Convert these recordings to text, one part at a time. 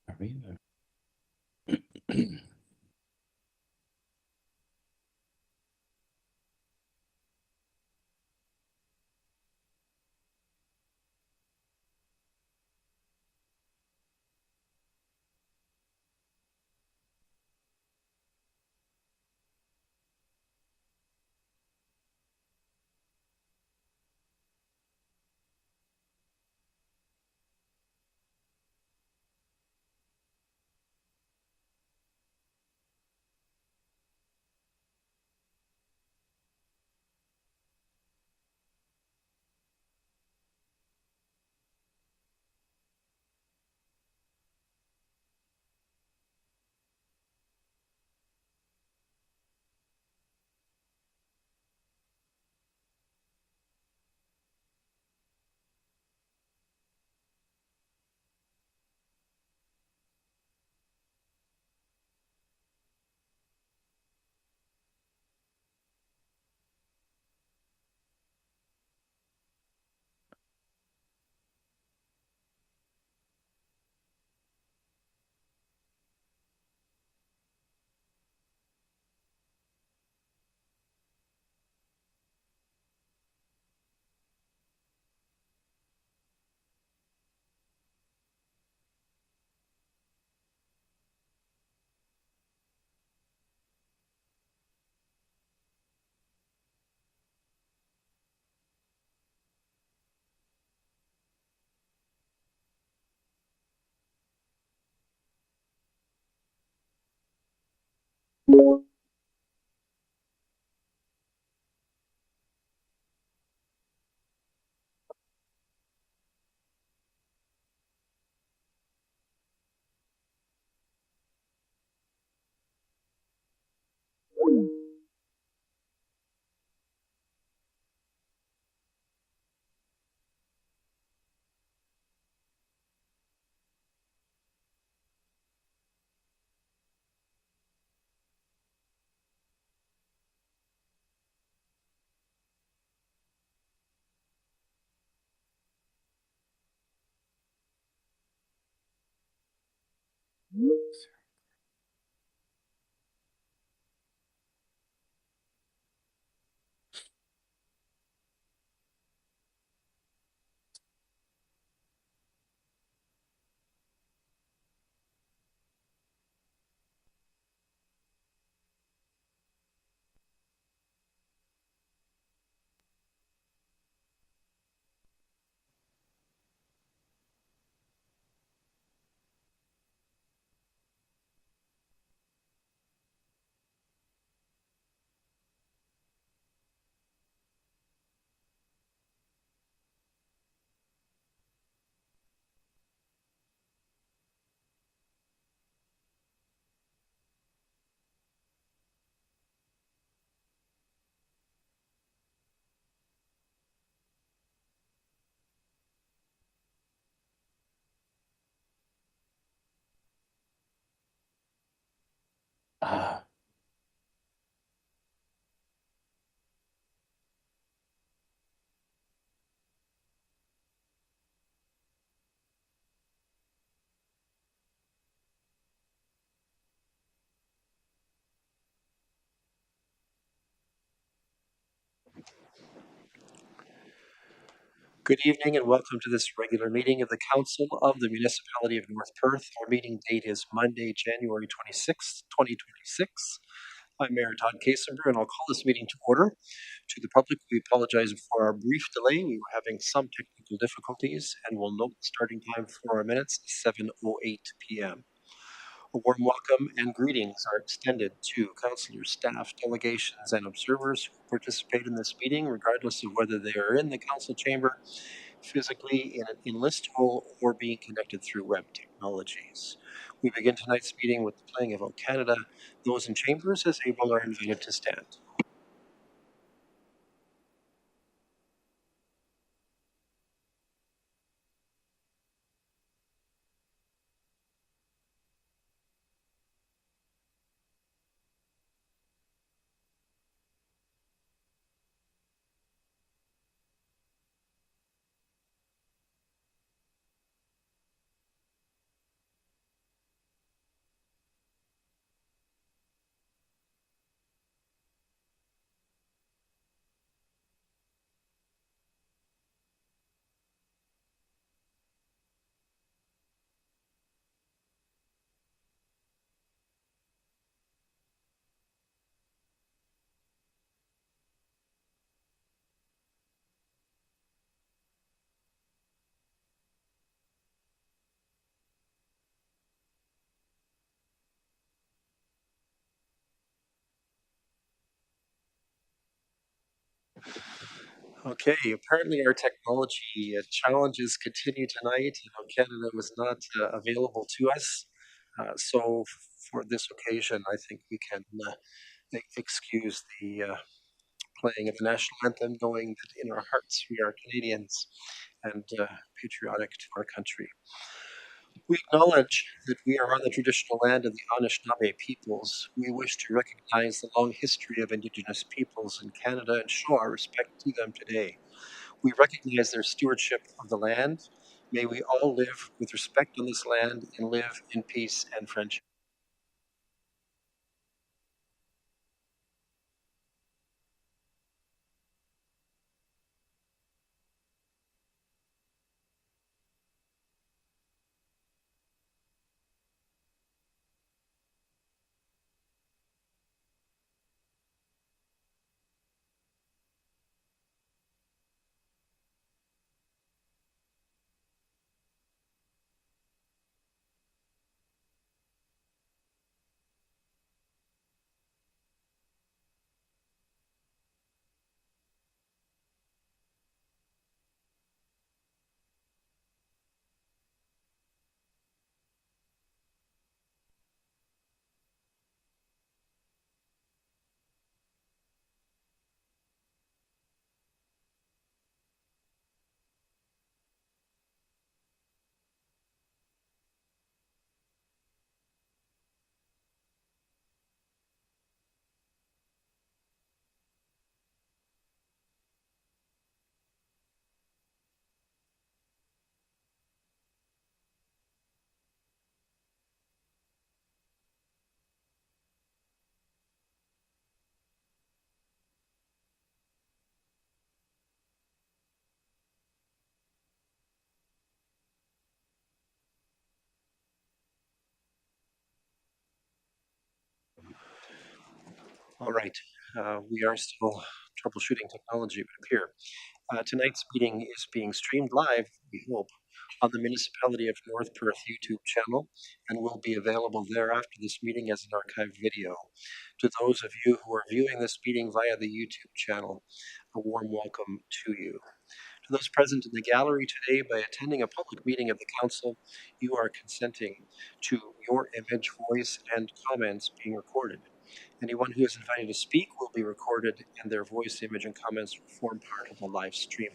Arriba. Good evening and welcome to this regular meeting of the Council of the Municipality of North Perth. Our meeting date is Monday, January 26th, 2026. I'm Mayor Todd Kasember and I'll call this meeting to order. To the public, we apologize for our brief delay. We were having some technical difficulties and will note the starting time for our minutes, 7:08 p.m. A warm welcome and greetings are extended to councillors, staff, delegations, and observers who participate in this meeting, regardless of whether they are in the council chamber physically in an enlist role or being connected through web technologies. We begin tonight's meeting with the playing of O Canada. Those in chambers as able are invited to stand. Okay, apparently our technology challenges continue tonight. Canada was not available to us. For this occasion, I think we can excuse the playing of the national anthem, knowing that in our hearts we are Canadians and patriotic to our country. We acknowledge that we are on the traditional land of the Anishinaabe peoples. We wish to recognize the long history of Indigenous peoples in Canada and show our respect to them today. We recognize their stewardship of the land. May we all live with respect on this land and live in peace and friendship. All right, we are still troubleshooting technology, it would appear. Tonight's meeting is being streamed live, we hope, on the Municipality of North Perth YouTube channel and will be available there after this meeting as an archived video. To those of you who are viewing this meeting via the YouTube channel, a warm welcome to you. To those present in the gallery today, by attending a public meeting of the Council, you are consenting to your image, voice, and comments being recorded. Anyone who is invited to speak will be recorded, and their voice, image, and comments will form part of the live stream.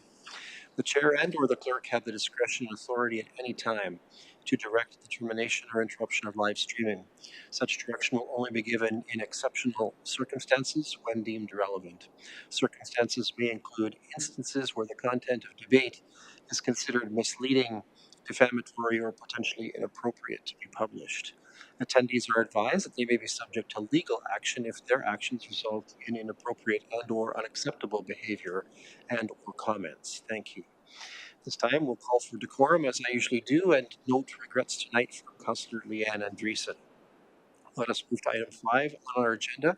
The chair and or the clerk have the discretion and authority at any time to direct the termination or interruption of live streaming. Such direction will only be given in exceptional circumstances when deemed relevant. Circumstances may include instances where the content of debate is considered misleading, defamatory, or potentially inappropriate to be published. Attendees are advised that they may be subject to legal action if their actions result in inappropriate and or unacceptable behavior and or comments. Thank you. This time we'll call for decorum as I usually do and note regrets tonight from Councillor Leanne Andreessen. Let us move to item 5 on our agenda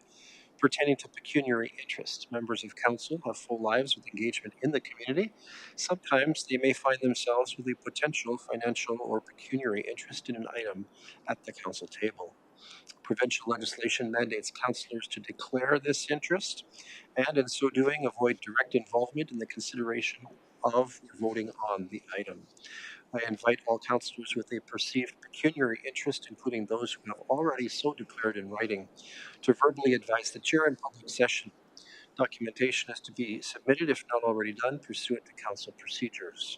pertaining to pecuniary interest. Members of council have full lives with engagement in the community. Sometimes they may find themselves with a potential financial or pecuniary interest in an item at the council table. Provincial legislation mandates councillors to declare this interest and, in so doing, avoid direct involvement in the consideration of voting on the item. I invite all councillors with a perceived pecuniary interest, including those who have already so declared in writing, to verbally advise the chair in public session. Documentation is to be submitted, if not already done, pursuant to council procedures.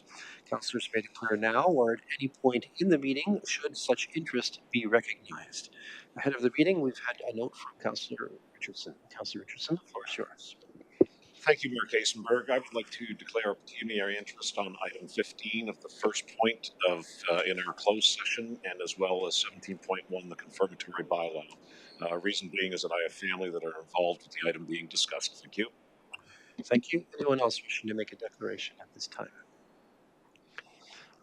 Councillors may declare now or at any point in the meeting should such interest be recognized. Ahead of the meeting, we've had a note from Councillor Richardson. Councillor Richardson, the floor is yours. Thank you, Mayor Kasenberg. I would like to declare a pecuniary interest on item 15 of the first point of in our closed session, and as well as 17.1, the confirmatory bylaw. Reason being is that I have family that are involved with the item being discussed. Thank you. Thank you. Anyone else wishing to make a declaration at this time?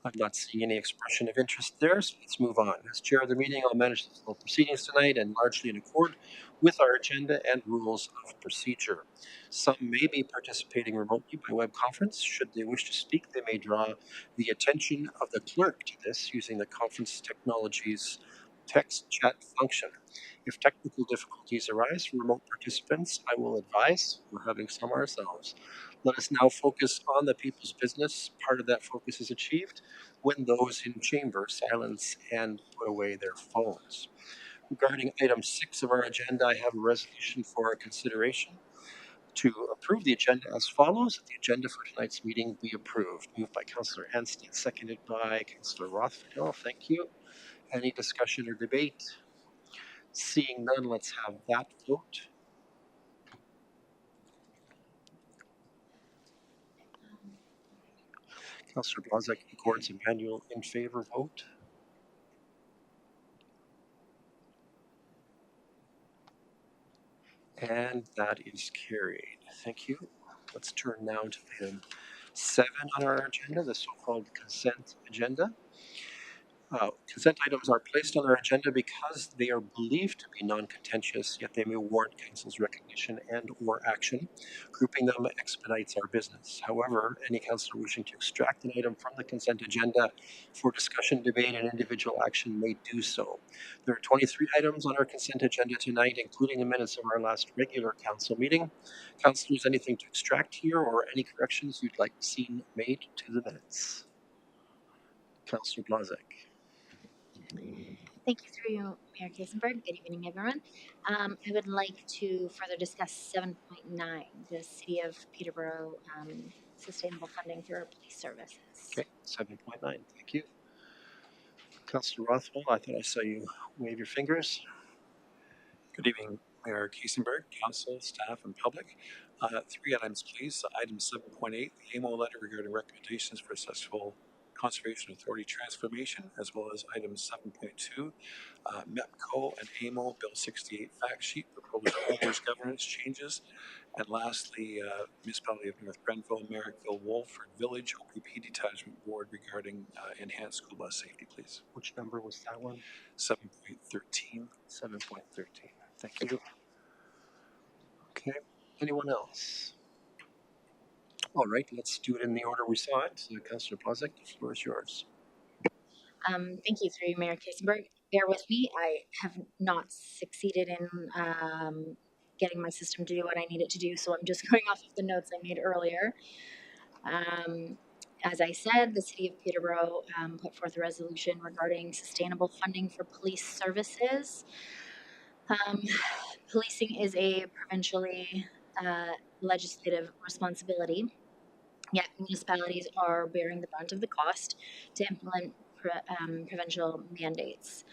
I'm not seeing any expression of interest there, so let's move on. As chair of the meeting, I'll manage the floor proceedings tonight and largely in accord with our agenda and rules of procedure. Some may be participating remotely by web conference. Should they wish to speak, they may draw the attention of the clerk to this using the conference technology's text chat function. If technical difficulties arise for remote participants, I will advise. We're having some ourselves. Let us now focus on the people's business. Part of that focus is achieved when those in chamber silence and put away their phones. Regarding item 6 of our agenda, I have a resolution for our consideration to approve the agenda as follows. The agenda for tonight's meeting be approved. Moved by Councillor Anstey, seconded by Councillor Rothfeld. Thank you. Any discussion or debate? Seeing none, let's have that vote. Councillor Blazek records Emmanuel in favor vote. And that is carried. Thank you. Let's turn now to item 7 on our agenda, the so-called consent agenda. Consent items are placed on our agenda because they are believed to be non-contentious, yet they may warrant council's recognition and or action. Grouping them expedites our business. However, any councillor wishing to extract an item from the consent agenda for discussion, debate, and individual action may do so. There are 23 items on our consent agenda tonight, including the minutes of our last regular council meeting. Councillors, anything to extract here or any corrections you'd like seen made to the minutes? Councillor Blazek. Thank you through you, Mayor Kasenberg. Good evening, everyone. I would like to further discuss 7.9, the City of Peterborough sustainable funding through our police services. Okay, 7.9, thank you. Councillor Rothwell, I thought I saw you wave your fingers. Good evening, Mayor Kasenberg, council, staff, and public. 3 items, please. Item 7.8, the AMO letter regarding recommendations for successful Conservation Authority transformation, as well as item 7.2, MEPCO and AMO Bill 68 fact sheet, proposed owners governance changes. And lastly, Municipality of North Grenville, Merrickville, Wolford Village, OPP Detachment Board regarding enhanced school bus safety, please. Which number was that one? 7.13. 7.13, thank you. Okay, anyone else? All right, let's do it in the order we saw it. Councillor Blazek, the floor is yours. Thank you through you, Mayor Kasenberg. Bear with me. I have not succeeded in getting my system to do what I need it to do, so I'm just going off of the notes I made earlier. As I said, the City of Peterborough put forth a resolution regarding sustainable funding for police services. Policing is a provincially legislative responsibility, yet municipalities are bearing the brunt of the cost to implement provincial mandates.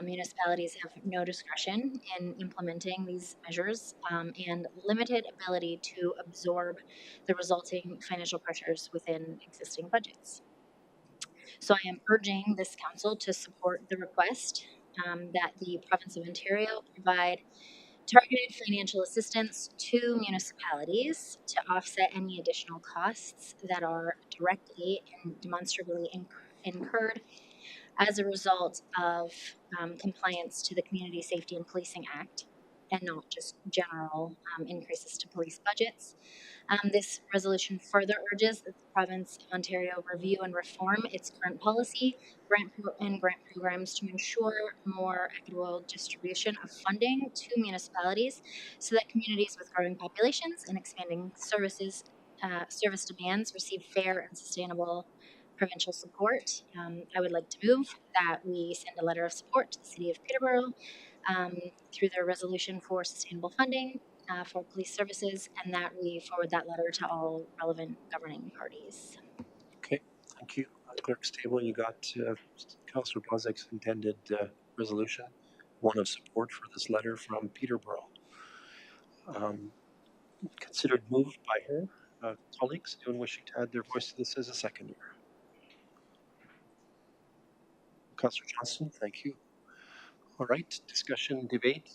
Municipalities have no discretion in implementing these measures and limited ability to absorb the resulting financial pressures within existing budgets. So I am urging this council to support the request that the province of Ontario provide targeted financial assistance to municipalities to offset any additional costs that are directly and demonstrably incurred as a result of compliance to the Community Safety and Policing Act, and not just general increases to police budgets. This resolution further urges that the province of Ontario review and reform its current policy, grant programs to ensure more equitable distribution of funding to municipalities, so that communities with growing populations and expanding service demands receive fair and sustainable provincial support. I would like to move that we send a letter of support to the City of Peterborough um, through their resolution for sustainable funding for police services, and that we forward that letter to all relevant governing parties. Okay, thank you. Clerk's table, you got Councillor Blazek's intended resolution, one of support for this letter from Peterborough. Considered moved by her. Colleagues, anyone wishing to add their voice to this as a seconder? Councillor Johnston, thank you. All right, discussion, debate.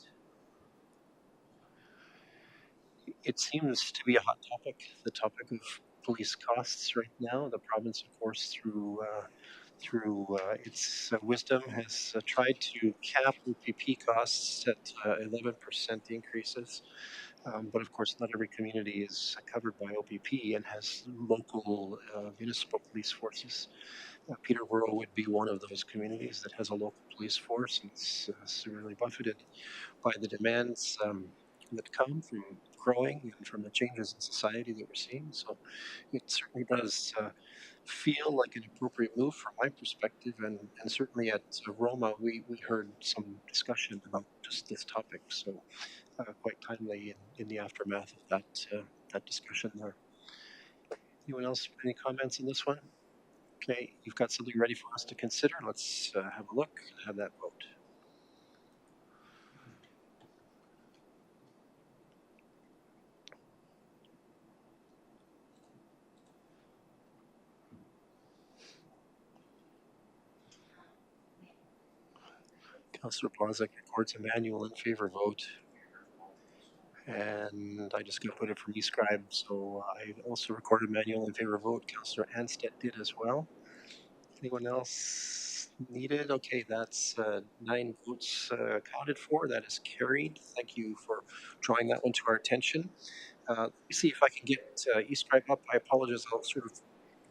It seems to be a hot topic, the topic of police costs right now. The province, of course, through its wisdom, has tried to cap OPP costs at 11% increases. But of course, not every community is covered by OPP and has local municipal police forces. Peterborough would be one of those communities that has a local police force, and it's severely buffeted by the demands that come from growing and from the changes in society that we're seeing. So it certainly does feel like an appropriate move from my perspective, and certainly at Roma, we heard some discussion about just this topic. So quite timely in the aftermath of that discussion there. Anyone else? Any comments on this one? Okay, you've got something ready for us to consider. Let's have a look and have that vote. Councillor Blazek records a manual in favor vote. And I just got to put it from eScribe, so I also recorded manual in favor vote. Councillor Anstead did as well. Anyone else needed? Okay, that's 9 votes accounted for. That is carried. Thank you for drawing that one to our attention. Let me see if I can get eScribe up. I apologize. I'll sort of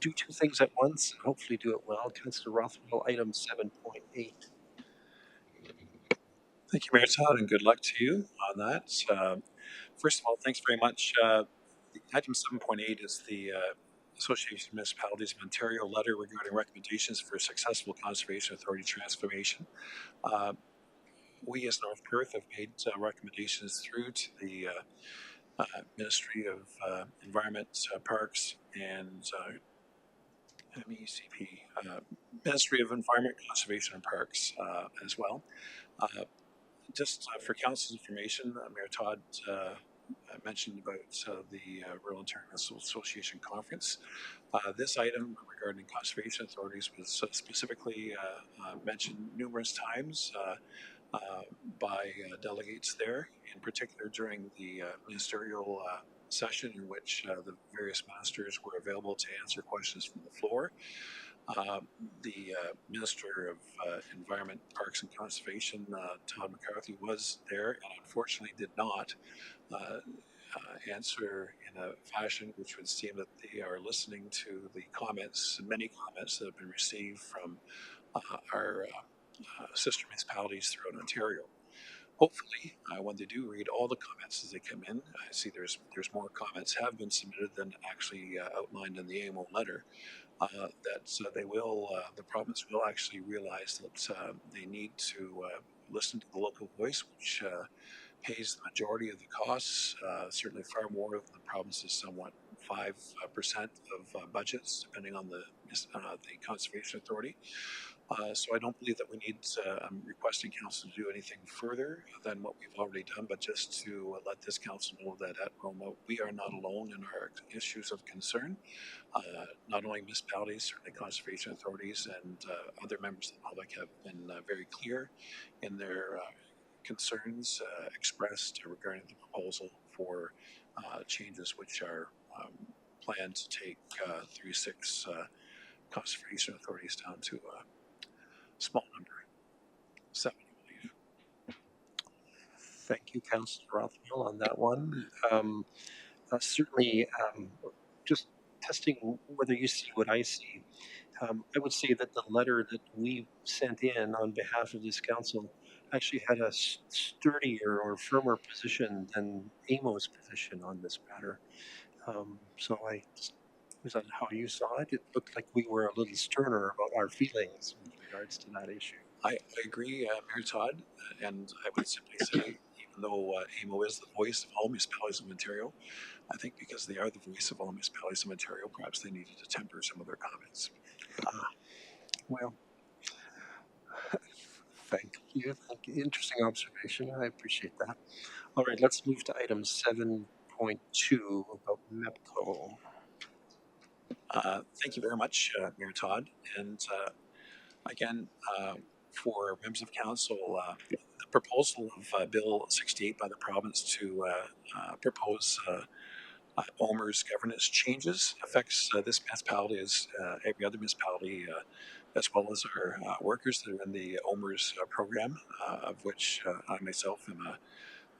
do two things at once and hopefully do it well. Councillor Rothwell, item 7.8. Thank you, Mayor Todd, and good luck to you on that. First of all, thanks very much. Item 7.8 is the Association of Municipalities of Ontario letter regarding recommendations for successful Conservation Authority transformation. We as North Perth have made recommendations through to the Ministry of Environment, Parks, and MECP, Ministry of Environment, Conservation, and Parks as well. Just for council's information, Mayor Todd mentioned about the Rural Ontario Association Conference. This item regarding conservation authorities was specifically mentioned numerous times by delegates there, in particular during the ministerial session in which the various ministers were available to answer questions from the floor. The Minister of Environment, Parks and Conservation, Todd McCarthy, was there and unfortunately did not answer in a fashion which would seem that they are listening to the comments, many comments that have been received from our sister municipalities throughout Ontario. Hopefully, when they do read all the comments as they come in, I see there's more comments have been submitted than actually outlined in the AMO letter. That they will, the province will actually realize that they need to listen to the local voice, which pays the majority of the costs, certainly far more than the province's somewhat 5% of budgets, depending on the Conservation Authority. So I don't believe that we need, I'm requesting council to do anything further than what we've already done, but just to let this council know that at Roma, we are not alone in our issues of concern. Not only municipalities, certainly conservation authorities and other members of the public have been very clear in their concerns expressed regarding the proposal for changes which are planned to take 36 conservation authorities down to a small number, 7, I believe. Thank you, Councillor Rothwell, on that one. Certainly, just testing whether you see what I see. I would say that the letter that we sent in on behalf of this council actually had a sturdier or firmer position than AMO's position on this matter. Was that how you saw it? It looked like we were a little sterner about our feelings with regards to that issue. I agree, Mayor Todd, and I would simply say, even though AMO is the voice of all municipalities of Ontario, I think because they are the voice of all municipalities of Ontario, perhaps they needed to temper some of their comments. Well, thank you. Interesting observation. I appreciate that. All right, let's move to item 7.2 about MEPCO. Thank you very much, Mayor Todd. And again, for members of council, the proposal of Bill 68 by the province to propose OMER's governance changes affects this municipality as every other municipality, as well as our workers that are in the OMER's program, of which I myself am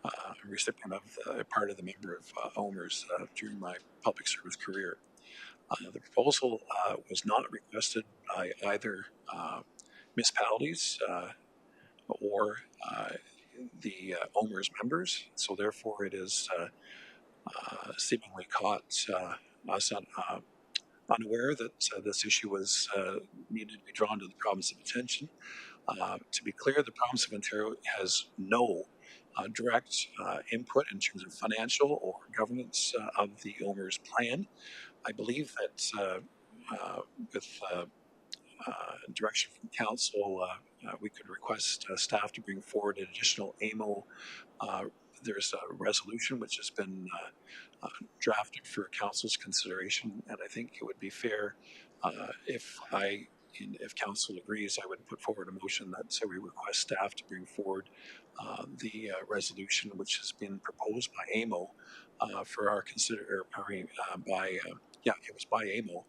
a recipient of, part of the member of OMER's during my public service career. The proposal was not requested by either municipalities or the OMER's members, so therefore it is seemingly caught us unaware that this issue was needed to be drawn to the province's attention. To be clear, the province of Ontario has no direct input in terms of financial or governance of the OMER's plan. I believe that with direction from council, we could request staff to bring forward an additional AMO. There's a resolution which has been drafted for council's consideration, and I think it would be fair if council agrees, I would put forward a motion that we request staff to bring forward the resolution which has been proposed by AMO for our it was by AMO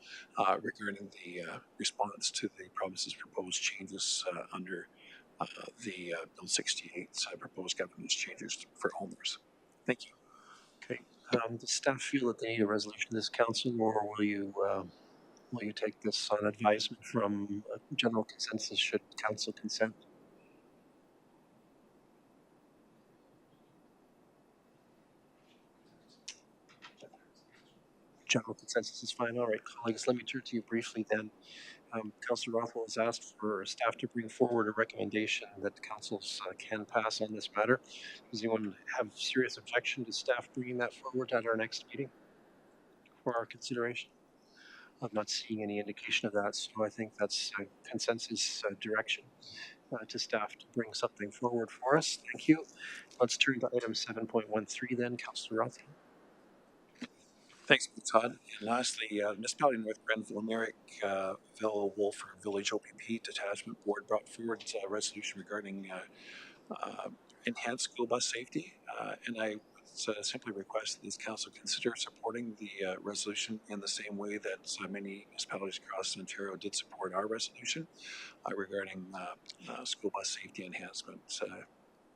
regarding the response to the province's proposed changes under the Bill 68 proposed governance changes for owners. Thank you. Okay. Does staff feel that they need a resolution of this council, or will you take this on advisement from general consensus should council consent? General consensus is fine. All right, colleagues, let me turn to you briefly then. Councillor Rothwell has asked for staff to bring forward a recommendation that councils can pass on this matter. Does anyone have serious objection to staff bringing that forward at our next meeting for our consideration? I'm not seeing any indication of that, so I think that's consensus direction to staff to bring something forward for us. Thank you. Let's turn to item 7.13 then, Councillor Rothwell. Thanks, Todd. And lastly, the municipality of North Grenville, Merrickville, Wolford Village OPP Detachment Board brought forward a resolution regarding enhanced school bus safety, and I would simply request that this council consider supporting the resolution in the same way that many municipalities across Ontario did support our resolution regarding school bus safety enhancement.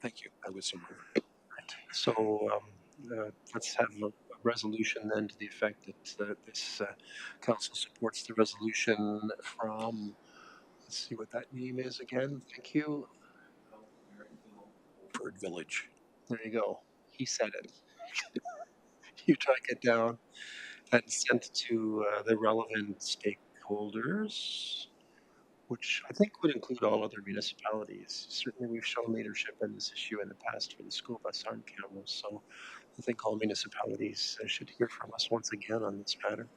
Thank you. I would so move. Right. So let's have a resolution then to the effect that this council supports the resolution from, let's see what that name is again. Thank you. Wolford Village. There you go. He said it. You track it down and sent to the relevant stakeholders, which I think would include all other municipalities. Certainly, we've shown leadership in this issue in the past for the school bus arm cameras, so I think all municipalities should hear from us once again on this matter.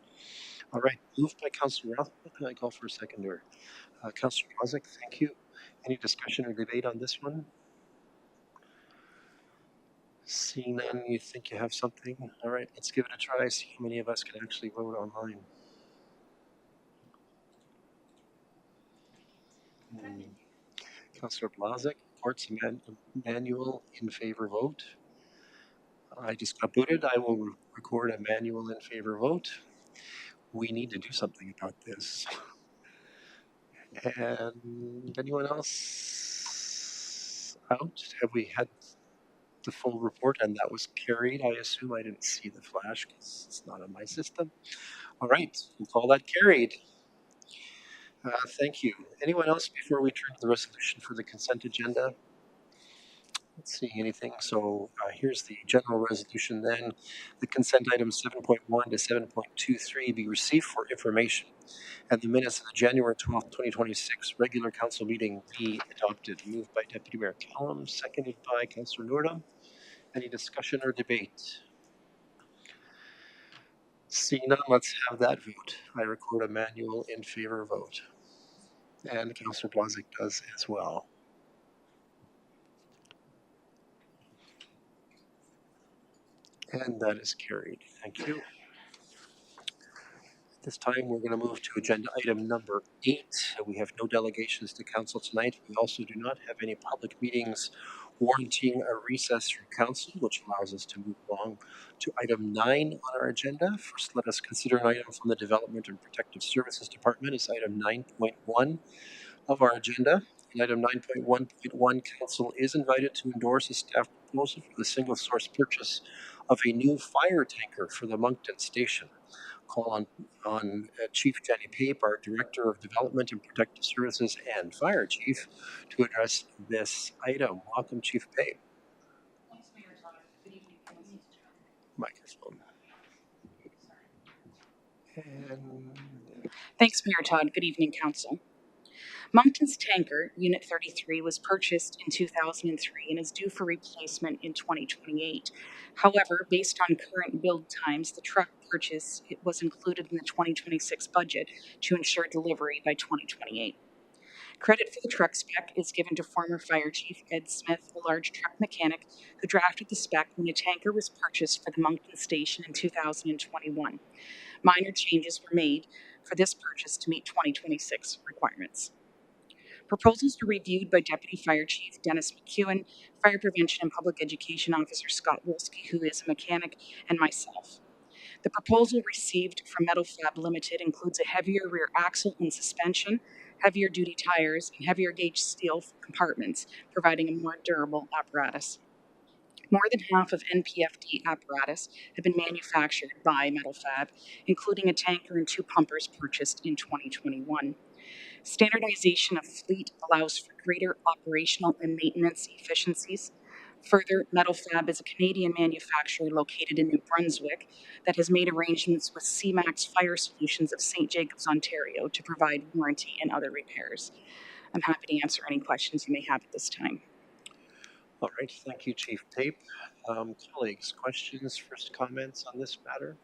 All right, moved by Councillor Rothwell. Can I call for a seconder? Councillor Kozik, thank you. Any discussion or debate on this one? Seeing none, you think you have something? All right, let's give it a try. See how many of us can actually vote online. Councillor Blazik, reports a manual in favor vote. I just got booted. I will record a manual in favor vote. We need to do something about this. And anyone else out? Have we had the full report? And that was carried. I assume I didn't see the flash because it's not on my system. All right, we'll call that carried. Thank you. Anyone else before we turn to the resolution for the consent agenda? Not seeing anything. So here's the general resolution then. The consent items 7.1 to 7.23 be received for information, and the minutes of the January 12th, 2026 regular council meeting be adopted. Moved by Deputy Mayor Callum, seconded by Councillor Nordam. Any discussion or debate? Seeing none, let's have that vote. I record a manual in favor vote. And Councillor Blazek does as well. And that is carried. Thank you. At this time, we're going to move to agenda item number 8. We have no delegations to council tonight. We also do not have any public meetings warranting a recess through council, which allows us to move along to item 9 on our agenda. First, let us consider an item from the Development and Protective Services Department as item 9.1 of our agenda. In item 9.1.1, council is invited to endorse a staff proposal for the single source purchase of a new fire tanker for the Moncton Station. Call on Chief Jenny Pape, our Director of Development and Protective Services and Fire Chief, to address this item. Welcome, Chief Pape. Thanks, Mayor Todd. Good evening, council. Microphone. And Thanks, Mayor Todd. Good evening, council. Moncton's tanker, Unit 33, was purchased in 2003 and is due for replacement in 2028. However, based on current build times, the truck purchase was included in the 2026 budget to ensure delivery by 2028. Credit for the truck spec is given to former Fire Chief Ed Smith, a large truck mechanic who drafted the spec when a tanker was purchased for the Moncton Station in 2021. Minor changes were made for this purchase to meet 2026 requirements. Proposals were reviewed by Deputy Fire Chief Dennis McEwen, Fire Prevention and Public Education Officer Scott Wolski, who is a mechanic, and myself. The proposal received from Metal Fab Limited includes a heavier rear axle and suspension, heavier duty tires, and heavier gauge steel compartments, providing a more durable apparatus. More than half of NPFD apparatus have been manufactured by Metal Fab, including a tanker and 2 pumpers purchased in 2021. Standardization of fleet allows for greater operational and maintenance efficiencies. Further, Metal Fab is a Canadian manufacturer located in New Brunswick that has made arrangements with CMAX Fire Solutions of St. Jacobs, Ontario to provide warranty and other repairs. I'm happy to answer any questions you may have at this time. all right, thank you, Chief Pape. Colleagues, questions, first comments on this matter?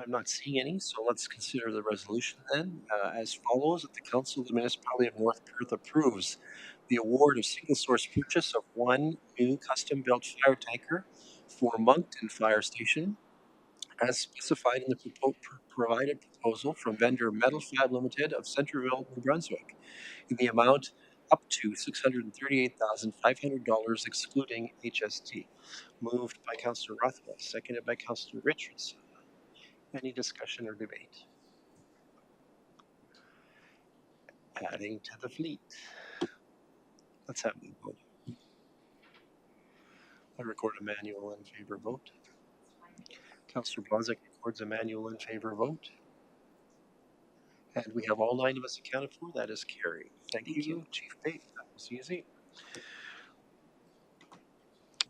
I'm not seeing any, so let's consider the resolution then as follows. That the Council of the Municipality of North Perth approves the award of single source purchase of 1 new custom built fire tanker for Moncton Fire Station as specified in the provided proposal from vendor Metal Fab Limited of Centerville, New Brunswick, in the amount up to $638,500 excluding HST. Moved by Councillor Rothwell, seconded by Councillor Richardson. Any discussion or debate? Adding to the fleet. Let's have the vote. I record a manual in favor vote. Councillor Blazek records a manual in favor vote. And we have all 9 of us accounted for. That is carried. Thank you, Chief Pape. That was easy.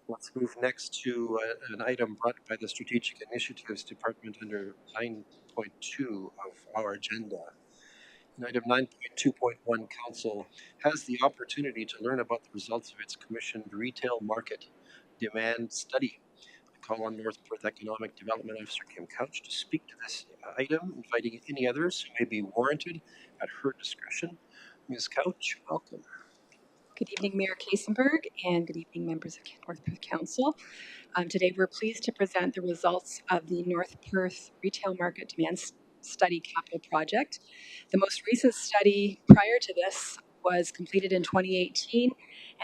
Let's move next to an item brought by the Strategic Initiatives Department under 9.2 of our agenda. In item 9.2.1, Council has the opportunity to learn about the results of its commissioned retail market demand study. I call on North Perth Economic Development Officer Kim Couch to speak to this item, inviting any others who may be warranted at her discretion. Ms. Couch, welcome. Good evening, Mayor Kaysenberg, and good evening, members of North Perth Council. Today, we're pleased to present the results of the North Perth Retail Market Demand Study Capital Project. The most recent study prior to this was completed in 2018,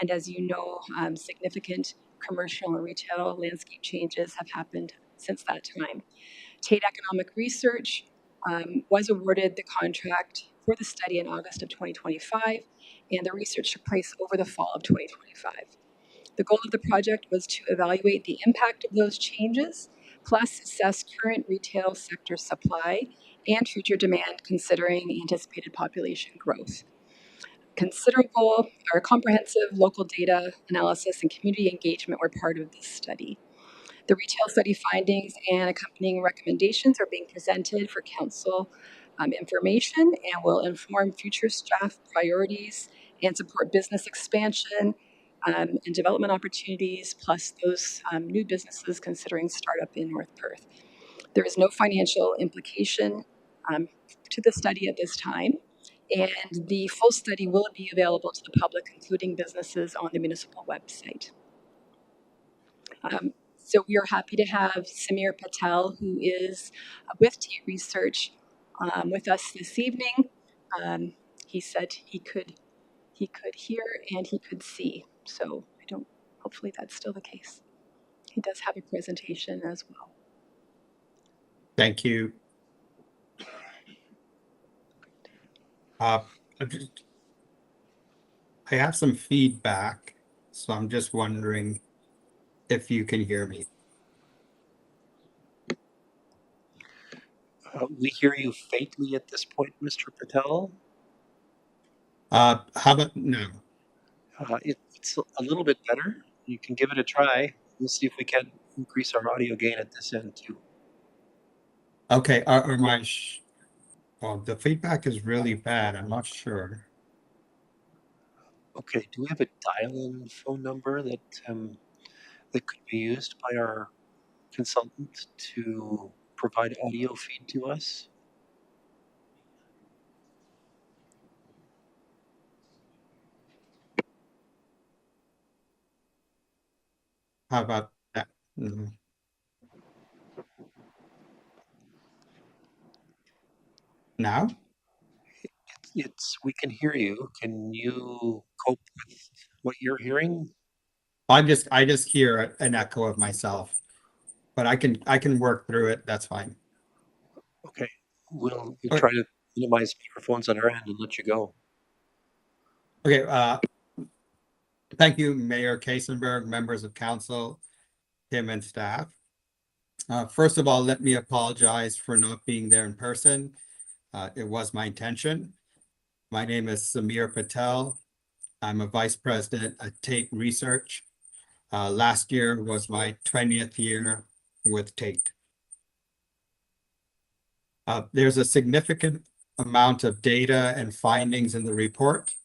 and as you know, significant commercial and retail landscape changes have happened since that time. Tate Economic Research was awarded the contract for the study in August of 2025, and the research took place over the fall of 2025. The goal of the project was to evaluate the impact of those changes, plus assess current retail sector supply and future demand considering anticipated population growth. Considerable or comprehensive local data analysis and community engagement were part of this study. The retail study findings and accompanying recommendations are being presented for council information and will inform future staff priorities and support business expansion and development opportunities, plus those new businesses considering startup in North Perth. There is no financial implication to the study at this time, and the full study will be available to the public, including businesses, on the municipal website. So we are happy to have Samir Patel, who is with Tate Research, with us this evening. He said he could hear and he could see. So hopefully that's still the case. He does have a presentation as well. Thank you. I have some feedback, so I'm just wondering if you can hear me. We hear you faintly at this point, Mr. Patel. How about now? It's a little bit better. You can give it a try. We'll see if we can increase our audio gain at this end too. Okay, well, the feedback is really bad. I'm not sure. Okay, do we have a dial-in phone number that that could be used by our consultant to provide audio feed to us? How about that? Mhm. Now? We can hear you. Can you cope with what you're hearing? I just hear an echo of myself, but I can work through it. That's fine. Okay, we'll Okay, try to minimize microphones on our end and let you go. okay. Thank you, Mayor Kasenberg, members of council, Tim, and staff. First of all, let me apologize for not being there in person. It was my intention. My name is Samir Patel. I'm a vice president at Tate Research. Last year was my 20th year with Tate. There's a significant amount of data and findings in the report.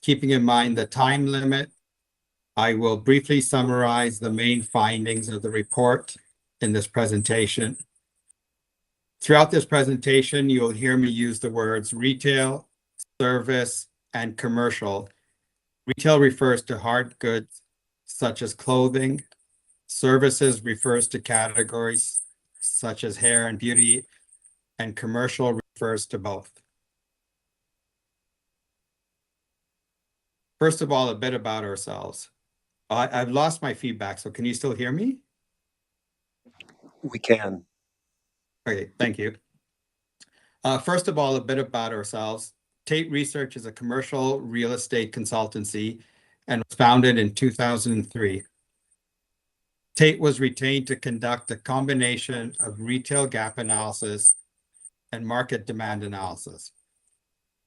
Keeping in mind the time limit, I will briefly summarize the main findings of the report in this presentation. Throughout this presentation, you'll hear me use the words retail, service, and commercial. Retail refers to hard goods such as clothing. Services refers to categories such as hair and beauty, and commercial refers to both. First of all, a bit about ourselves. I've lost my feedback, so can you still hear me? We can. Okay, thank you. First of all, a bit about ourselves. Tate Research is a commercial real estate consultancy and was founded in 2003. Tate was retained to conduct a combination of retail gap analysis and market demand analysis.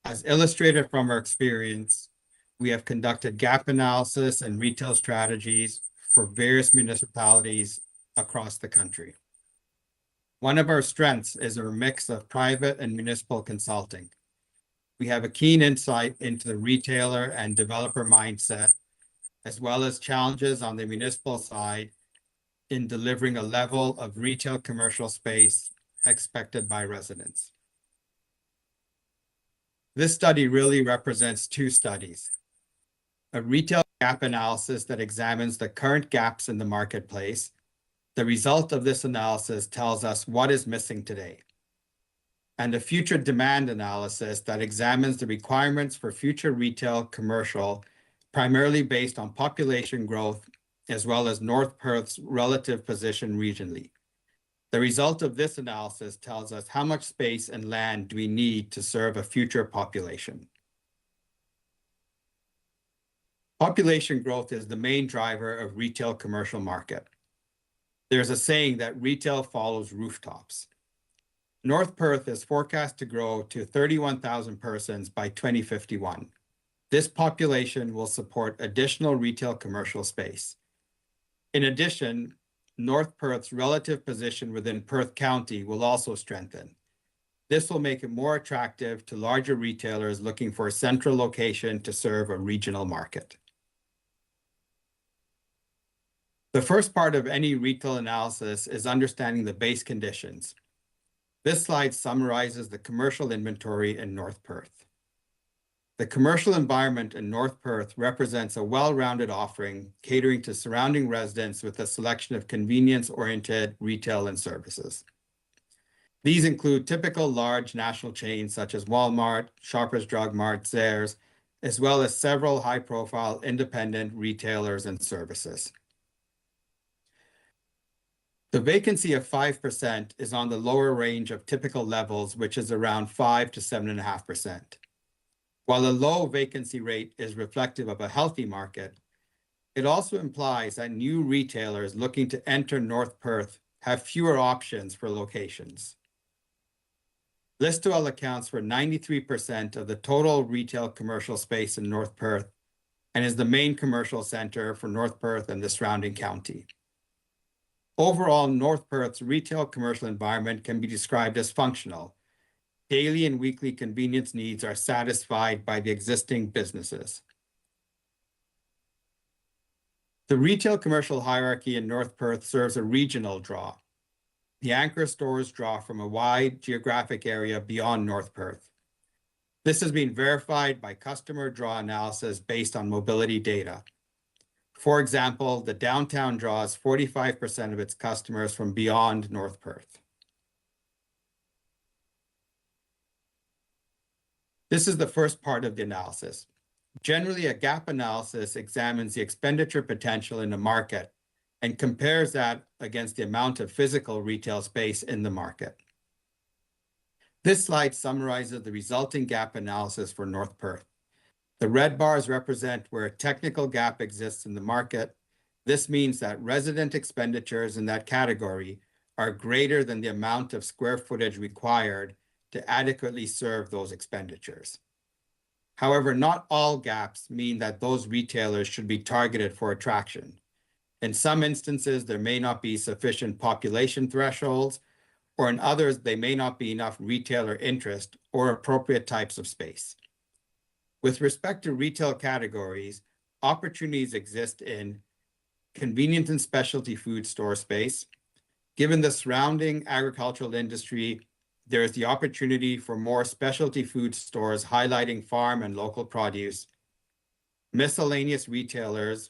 As illustrated from our experience, we have conducted gap analysis and retail strategies for various municipalities across the country. One of our strengths is our mix of private and municipal consulting. We have a keen insight into the retailer and developer mindset, as well as challenges on the municipal side in delivering a level of retail commercial space expected by residents. This study really represents two studies: a retail gap analysis that examines the current gaps in the marketplace. The result of this analysis tells us what is missing today. and a future demand analysis that examines the requirements for future retail commercial, primarily based on population growth, as well as North Perth's relative position regionally. The result of this analysis tells us how much space and land do we need to serve a future population. Population growth is the main driver of retail commercial market. There's a saying that retail follows rooftops. North Perth is forecast to grow to 31,000 persons by 2051. This population will support additional retail commercial space. In addition, North Perth's relative position within Perth County will also strengthen. This will make it more attractive to larger retailers looking for a central location to serve a regional market. The first part of any retail analysis is understanding the base conditions. This slide summarizes the commercial inventory in North Perth. The commercial environment in North Perth represents a well-rounded offering catering to surrounding residents with a selection of convenience-oriented retail and services. These include typical large national chains such as Walmart, Shoppers Drug Mart, Zehrs, as well as several high-profile independent retailers and services. The vacancy of 5% is on the lower range of typical levels, which is around 5 to 7.5%. While a low vacancy rate is reflective of a healthy market, it also implies that new retailers looking to enter North Perth have fewer options for locations. Listowel accounts for 93% of the total retail commercial space in North Perth and is the main commercial center for North Perth and the surrounding county. Overall, North Perth's retail commercial environment can be described as functional. Daily and weekly convenience needs are satisfied by the existing businesses. The retail commercial hierarchy in North Perth serves a regional draw. The anchor stores draw from a wide geographic area beyond North Perth. This has been verified by customer draw analysis based on mobility data. For example, the downtown draws 45% of its customers from beyond North Perth. This is the first part of the analysis. Generally, a gap analysis examines the expenditure potential in a market and compares that against the amount of physical retail space in the market. This slide summarizes the resulting gap analysis for North Perth. The red bars represent where a technical gap exists in the market. This means that resident expenditures in that category are greater than the amount of square footage required to adequately serve those expenditures. However, not all gaps mean that those retailers should be targeted for attraction. In some instances, there may not be sufficient population thresholds, or in others, there may not be enough retailer interest or appropriate types of space. With respect to retail categories, opportunities exist in convenience and specialty food store space. Given the surrounding agricultural industry, there is the opportunity for more specialty food stores highlighting farm and local produce. Miscellaneous retailers,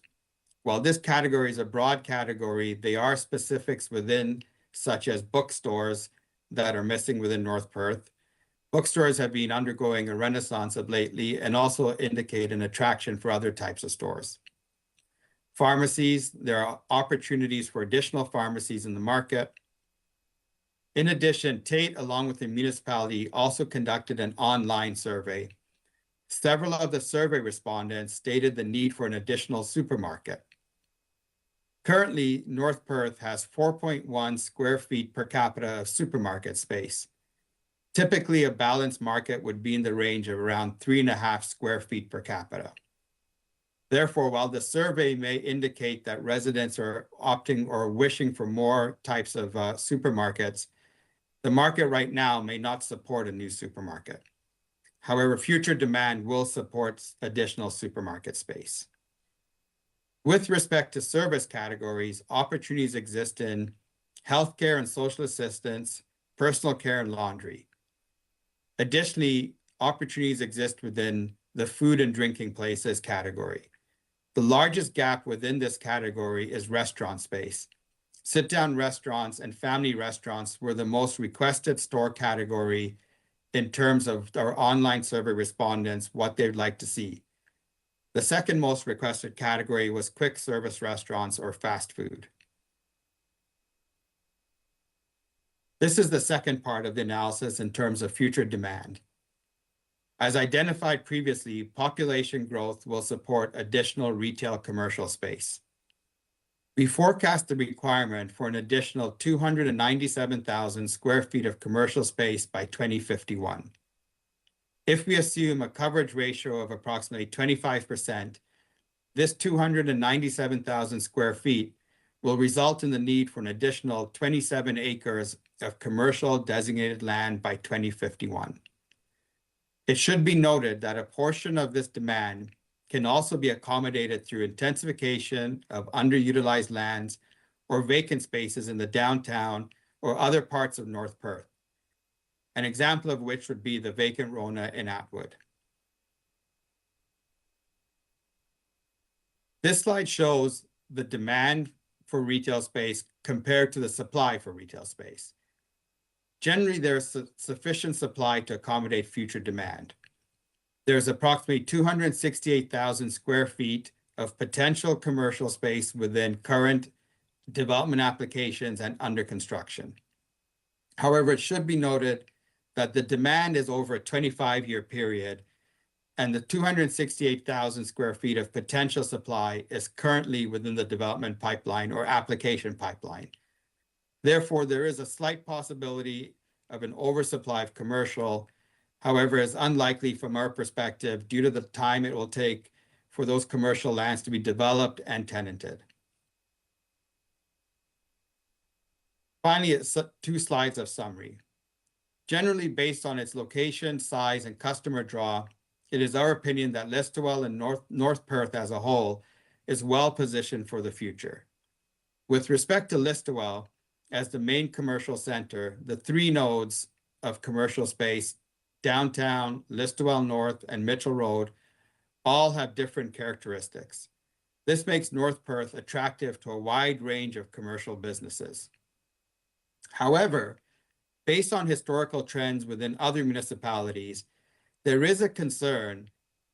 while this category is a broad category, there are specifics within, such as bookstores, that are missing within North Perth. Bookstores have been undergoing a renaissance of lately and also indicate an attraction for other types of stores. Pharmacies, there are opportunities for additional pharmacies in the market. In addition, Tate, along with the municipality, also conducted an online survey. Several of the survey respondents stated the need for an additional supermarket. Currently, North Perth has 4.1 square feet per capita of supermarket space. Typically, a balanced market would be in the range of around 3.5 square feet per capita. Therefore, while the survey may indicate that residents are opting or wishing for more types of supermarkets, the market right now may not support a new supermarket. However, future demand will support additional supermarket space. With respect to service categories, opportunities exist in healthcare and social assistance, personal care, and laundry. Additionally, opportunities exist within the food and drinking places category. The largest gap within this category is restaurant space. Sit-down restaurants and family restaurants were the most requested store category in terms of our online survey respondents, what they'd like to see. The second most requested category was quick service restaurants or fast food. This is the second part of the analysis in terms of future demand. As identified previously, population growth will support additional retail commercial space. We forecast the requirement for an additional 297,000 square feet of commercial space by 2051. If we assume a coverage ratio of approximately 25%, this 297,000 square feet will result in the need for an additional 27 acres of commercial designated land by 2051. It should be noted that a portion of this demand can also be accommodated through intensification of underutilized lands or vacant spaces in the downtown or other parts of North Perth, an example of which would be the vacant Rona in Atwood. This slide shows the demand for retail space compared to the supply for retail space. Generally, there's sufficient supply to accommodate future demand. There's approximately 268,000 square feet of potential commercial space within current development applications and under construction. However, it should be noted that the demand is over a 25-year period, and the 268,000 square feet of potential supply is currently within the development pipeline or application pipeline. Therefore, there is a slight possibility of an oversupply of commercial. However, it's unlikely from our perspective due to the time it will take for those commercial lands to be developed and tenanted. Finally, it's 2 slides of summary. Generally, based on its location, size, and customer draw, it is our opinion that Listowel and North Perth as a whole is well positioned for the future. With respect to Listowel, as the main commercial center, the 3 nodes of commercial space, downtown, Listowel North, and Mitchell Road, all have different characteristics. This makes North Perth attractive to a wide range of commercial businesses. However, based on historical trends within other municipalities, there is a concern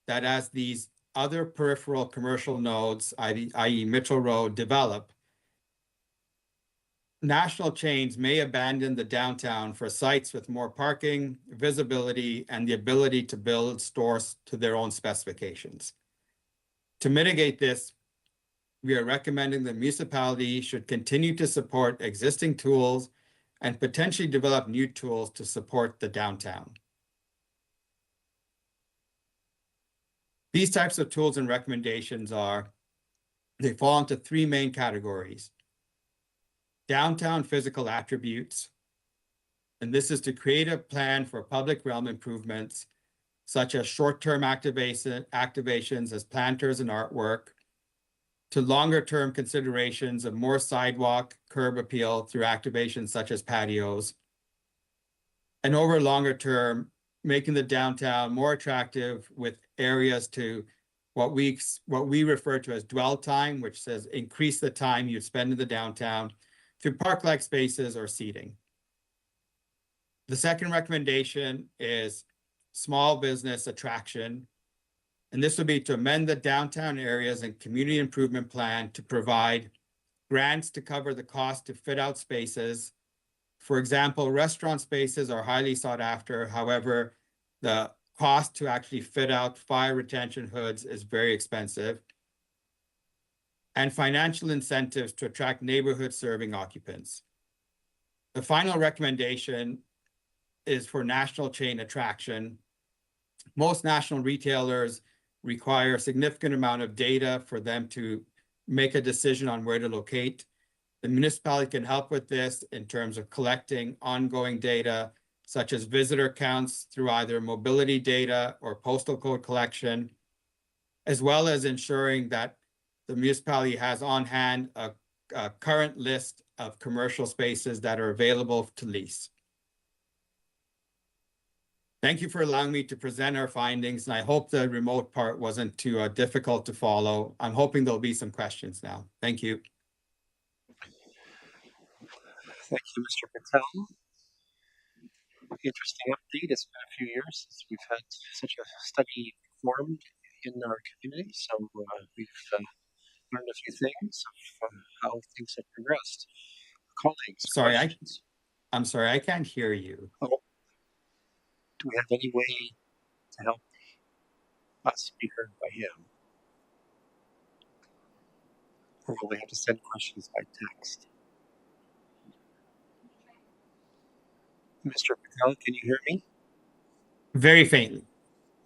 that as these other peripheral commercial nodes, i.e. Mitchell Road, develop, national chains may abandon the downtown for sites with more parking, visibility, and the ability to build stores to their own specifications. To mitigate this, we are recommending the municipality should continue to support existing tools and potentially develop new tools to support the downtown. These types of tools and recommendations they fall into 3 main categories. Downtown physical attributes, and this is to create a plan for public realm improvements, such as short-term activations as planters and artwork, to longer-term considerations of more sidewalk, curb appeal through activations such as patios, and over longer term, making the downtown more attractive with areas to what we refer to as dwell time, which says increase the time you spend in the downtown through park-like spaces or seating. The second recommendation is small business attraction, and this would be to amend the downtown areas and community improvement plan to provide grants to cover the cost to fit out spaces. For example, restaurant spaces are highly sought after. However, the cost to actually fit out fire retention hoods is very expensive. And financial incentives to attract neighborhood serving occupants. The final recommendation is for national chain attraction. Most national retailers require a significant amount of data for them to make a decision on where to locate. The municipality can help with this in terms of collecting ongoing data, such as visitor counts through either mobility data or postal code collection, as well as ensuring that the municipality has on hand a current list of commercial spaces that are available to lease. Thank you for allowing me to present our findings, and I hope the remote part wasn't too difficult to follow. I'm hoping there'll be some questions now. Thank you. Thank you, Mr. Patel. interesting update. It's been a few years since we've had such a study performed in our community, so we've learned a few things of how things have progressed. Colleagues, Sorry, questions? I'm sorry, I can't hear you. Oh, do we have any way to help us be heard by him? Or will we have to send questions by text? Mr. Patel, can you hear me? Very faintly.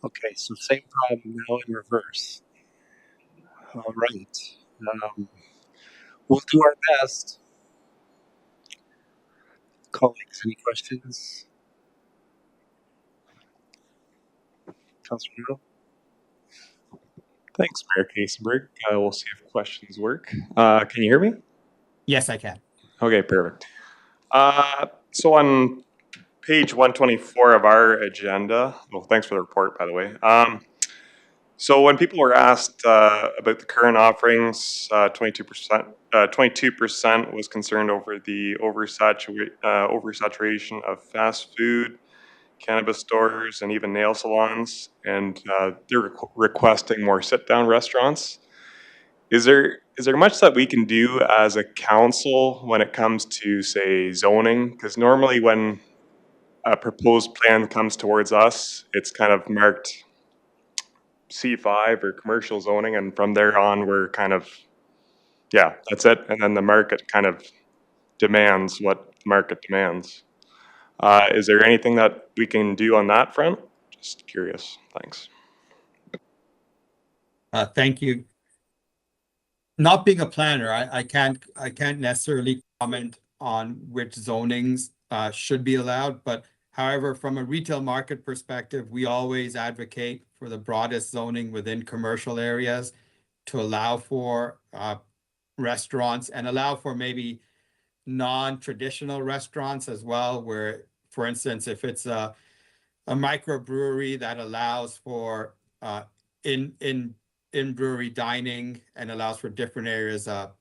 Okay, so same problem now in reverse. All right. We'll do our best. Colleagues, any questions? Councilor Neal? Thanks, Mayor Kasenberg. We'll see if questions work. Can you hear me? Yes, I can. Okay, perfect. So on page 124 of our agenda, well, thanks for the report, by the way. So when people were asked about the current offerings, 22% was concerned over the oversaturation of fast food, cannabis stores, and even nail salons, and they're requesting more sit-down restaurants. Is there much that we can do as a council when it comes to, say, zoning? Because normally when a proposed plan comes towards us, it's kind of marked C5 or commercial zoning, and from there on, we're kind of, yeah, that's it. And then the market kind of demands what the market demands. Is there anything that we can do on that front? Just curious. Thanks. Thank you. Not being a planner, I can't necessarily comment on which zonings should be allowed, but however, from a retail market perspective, we always advocate for the broadest zoning within commercial areas to allow for restaurants and allow for maybe non-traditional restaurants as well, where, for instance, if it's a microbrewery that allows for in brewery dining and allows for different areas of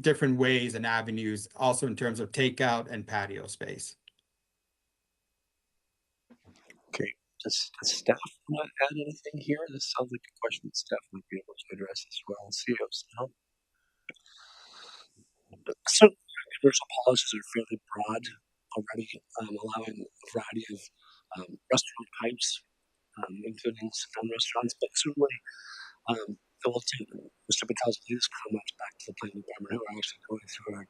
different ways and avenues, also in terms of takeout and patio space. Okay, does staff want to add anything here? This sounds like a question that staff might be able to address as well. CEOs, no? So commercial policies are fairly broad already, allowing a variety of restaurant types, including sit-down restaurants, but certainly it will take Mr. Patel's latest comments back to the planning department, who are actually going through our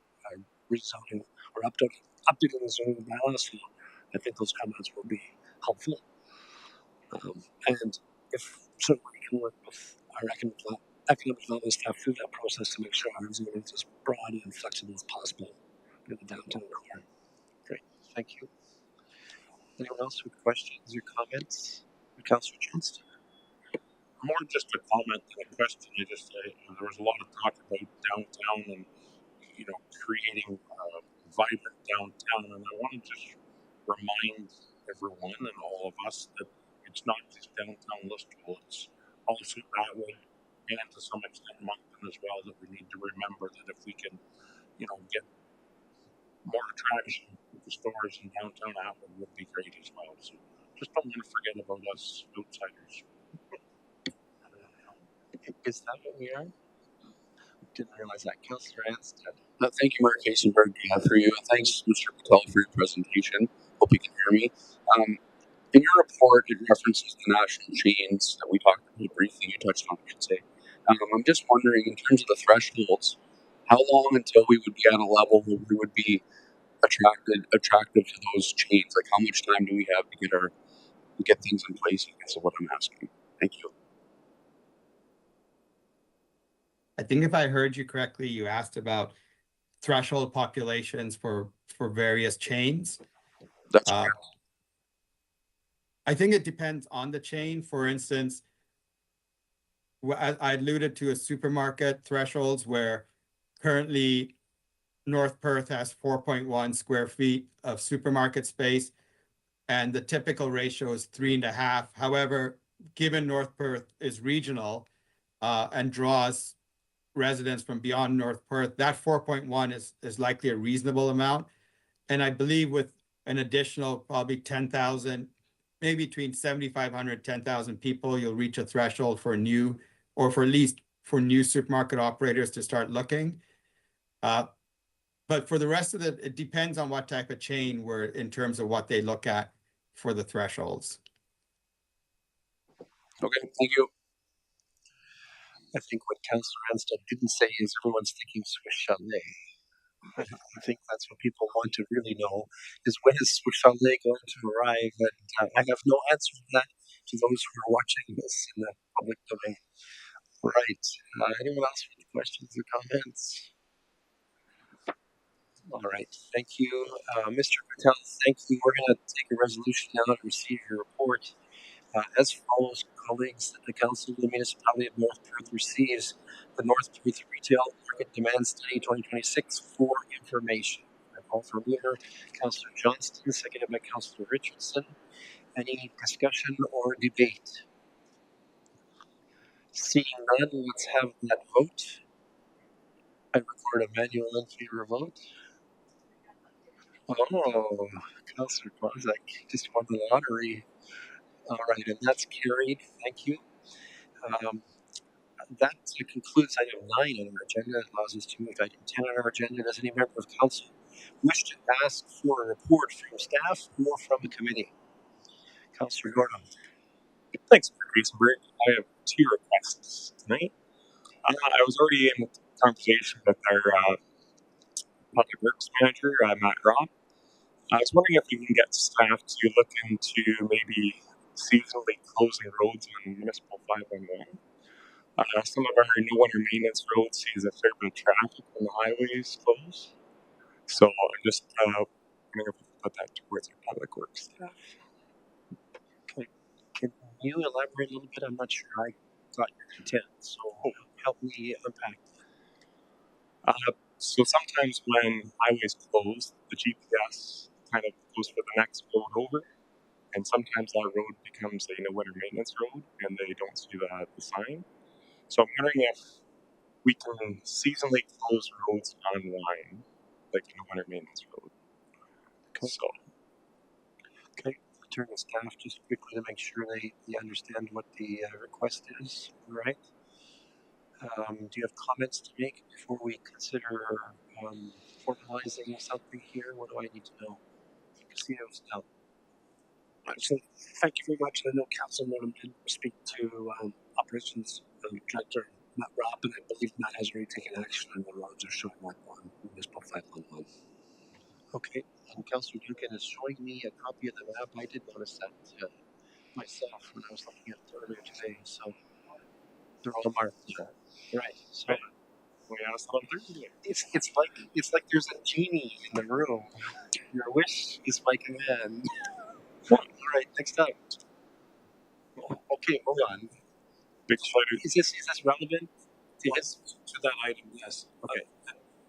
rezoning or updating the zoning bylaws. So I think those comments will be helpful. And if certainly we can work with our economic development staff through that process to make sure our zoning is as broad and flexible as possible in the downtown core. Great, thank you. Anyone else with questions or comments? Councilor Johnston? More just a comment than a question. There was a lot of talk about downtown and creating vibrant downtown, and I want to just remind everyone and all of us that it's not just downtown Listowel; it's also Atwood and to some extent Moncton as well. That we need to remember that if we can, get more attraction with the stores in downtown Atwood, would be great as well. So just don't want to forget about us outsiders. Is that what we are? Didn't realize that. Councilor Anstead. Thank you, Mark Hasenberg, through you. And thanks, Mr. Patel, for your presentation. Hope you can hear me. In your report, it references the national chains that we talked about briefly. You touched on, I should say. I'm just wondering, in terms of the thresholds, how long until we would be at a level where we would be attractive to those chains? Like, how much time do we have to get things in place? I guess is what I'm asking. Thank you. I think if I heard you correctly, you asked about threshold populations for various chains. That's correct. I think it depends on the chain. For instance, I alluded to a supermarket thresholds where currently North Perth has 4.1 square feet of supermarket space, and the typical ratio is 3.5. However, given North Perth is regional and draws residents from beyond North Perth, that 4.1 is likely a reasonable amount. And I believe with an additional probably 10,000, maybe between 7,500, 10,000 people, you'll reach a threshold for new, or for at least for new supermarket operators to start looking. But for the rest of it depends on what type of chain we're in terms of what they look at for the thresholds. Okay, thank you. I think what Councillor Anstad didn't say is everyone's thinking Swiss Chalet. I think that's what people want to really know is when is Swiss Chalet going to arrive? And I have no answer to that to those who are watching this in the public domain. Right. Anyone else with questions or comments? All right. Thank you. Mr. Patel, thank you. We're going to take a resolution now to receive your report. As follows, colleagues, that the Council of the Municipality of North Perth receives the North Perth Retail Market Demand Study 2026 for information. I call for mover Councillor Johnston, seconded by Councillor Richardson. Any discussion or debate? Seeing none, let's have that vote. I record a manual in favor vote. Oh, Councillor Kozak just won the lottery. All right, and that's carried. Thank you. That concludes item 9 on our agenda. It allows us to move to item 10 on our agenda. Does any member of council wish to ask for a report from staff or from the committee? Councillor Gordon. Thanks, Mr. Greenberg. I have 2 requests tonight. I was already in conversation with our public works manager, Matt Robb. I was wondering if we can get staff to look into maybe seasonally closing roads on Municipal 511. Some of our no winter maintenance roads sees a fair bit of traffic when the highways close. So I'm just wondering if we can put that towards our public works staff. Can you elaborate a little bit? I'm not sure I got your intent, so help me unpack. So sometimes when highways close, the GPS kind of goes for the next road over, and sometimes that road becomes a no winter maintenance road, and they don't see the sign. So I'm wondering if we can seasonally close roads online, like no winter maintenance road. Okay. So Okay, turn to staff just quickly to make sure they understand what the request is. All right. Do you have comments to make before we consider formalizing something here? What do I need to know? Casinos now. So thank you very much. I know Councilman did speak to operations director Matt Robb, and I believe Matt has already taken action on the roads are showing up on Municipal 511. Okay, and Councilor Duncan is showing me a copy of the map. I did notice that myself when I was looking at it earlier today. So they're all marked. Right. So we asked on Thursday. it's like there's a genie in the room. Your wish is my command. All right, next up. Okay, hold on. Big spider. Is this relevant to his? To that item, yes. Okay.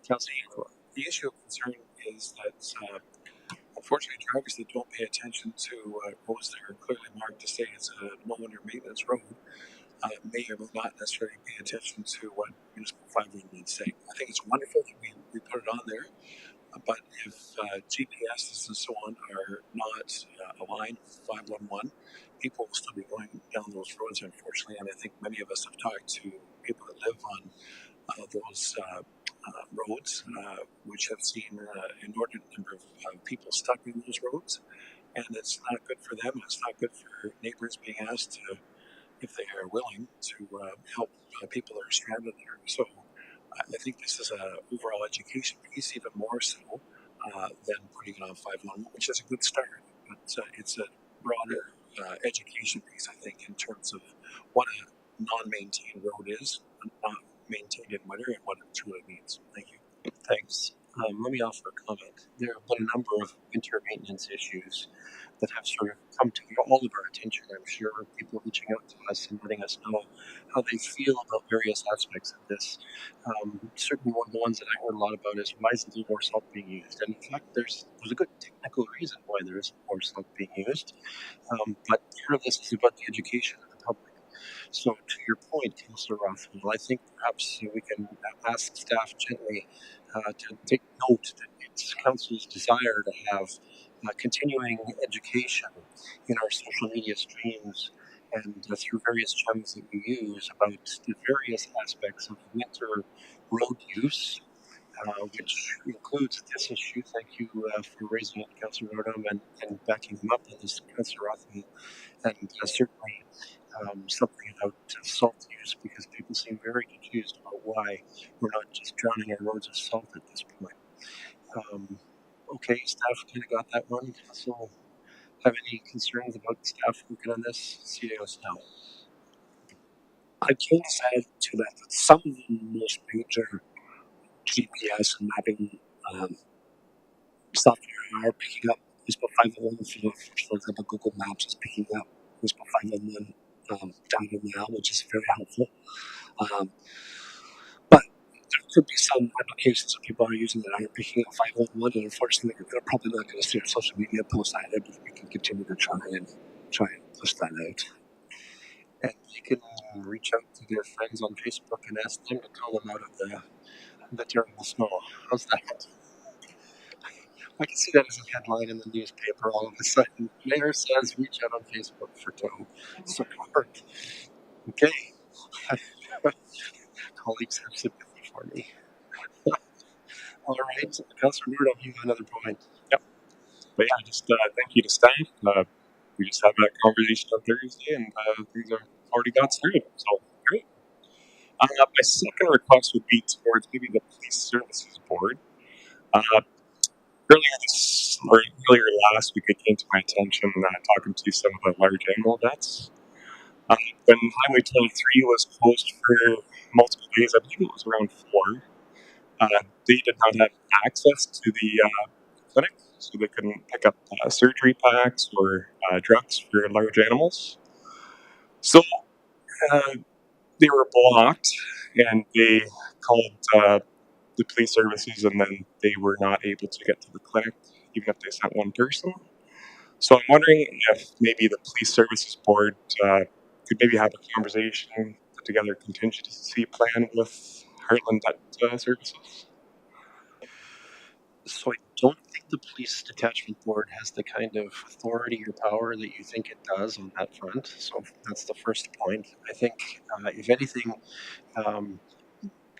Councilor Yukon. The issue of concern is that unfortunately drivers that don't pay attention to roads that are clearly marked to say it's a no winter maintenance road may or may not necessarily pay attention to what Municipal 511 say. I think it's wonderful that we put it on there, but if GPSs and so on are not aligned with 511, people will still be going down those roads, unfortunately. And I think many of us have talked to people that live on those roads, which have seen an inordinate number of people stuck in those roads. And it's not good for them, and it's not good for neighbors being asked to, if they are willing, to help people that are stranded there. So I think this is an overall education piece, even more so than putting it on 511, which is a good start. But it's a broader education piece, I think, in terms of what a non-maintained road is, not maintained in winter, and what it truly means. Thank you. Thanks. Let me offer a comment. There have been a number of winter maintenance issues that have sort of come to all of our attention, I'm sure, people reaching out to us and letting us know how they feel about various aspects of this. Certainly one of the ones that I heard a lot about is why isn't there more salt being used? And in fact, there's a good technical reason why there isn't more salt being used. But part of this is about the education of the public. So to your point, Councillor Rothwell, I think perhaps we can ask staff gently to take note that it's council's desire to have continuing education in our social media streams and through various channels that we use about the various aspects of winter road use, which includes this issue. Thank you for raising it, Councillor Nordum, and backing him up on this, Councillor Rothman, and certainly something about salt use, because people seem very confused about why we're not just drowning our roads with salt at this point. Okay, staff kind of got that one. So, have any concerns about staff working on this? CAO now. I can add to that some of the most major GPS and mapping software are picking up ISPO 501. For example, Google Maps is picking up ISPO 501 data now, which is very helpful. But there could be some applications that people are using that aren't picking up 511, and unfortunately, they're probably not going to see our social media posts either. But we can continue to try and push that out. And you can reach out to their friends on Facebook and ask them to call them out of the terrible snow. How's that? I can see that as a headline in the newspaper all of a sudden. Mayor says reach out on Facebook for tow support. Okay. Colleagues have sympathy for me. All right. Councillor Nordum, you have another point. Yep. But yeah, just thank you to staff. We just had that conversation on Thursday, and things are already got started. So great. My second request would be towards maybe the police services board. Earlier last week, it came to my attention talking to some of the large animal vets. When Highway 23 was closed for multiple days, I believe it was around 4, they did not have access to the clinic, so they couldn't pick up surgery packs or drugs for large animals. So uh, they were blocked, and they called the police services, and then they were not able to get to the clinic, even if they sent one person. So I'm wondering if maybe the police services board could maybe have a conversation, put together a contingency plan with Heartland Vet Services. So I don't think the police detachment board has the kind of authority or power that you think it does on that front. So that's the first point. I think, if anything, um,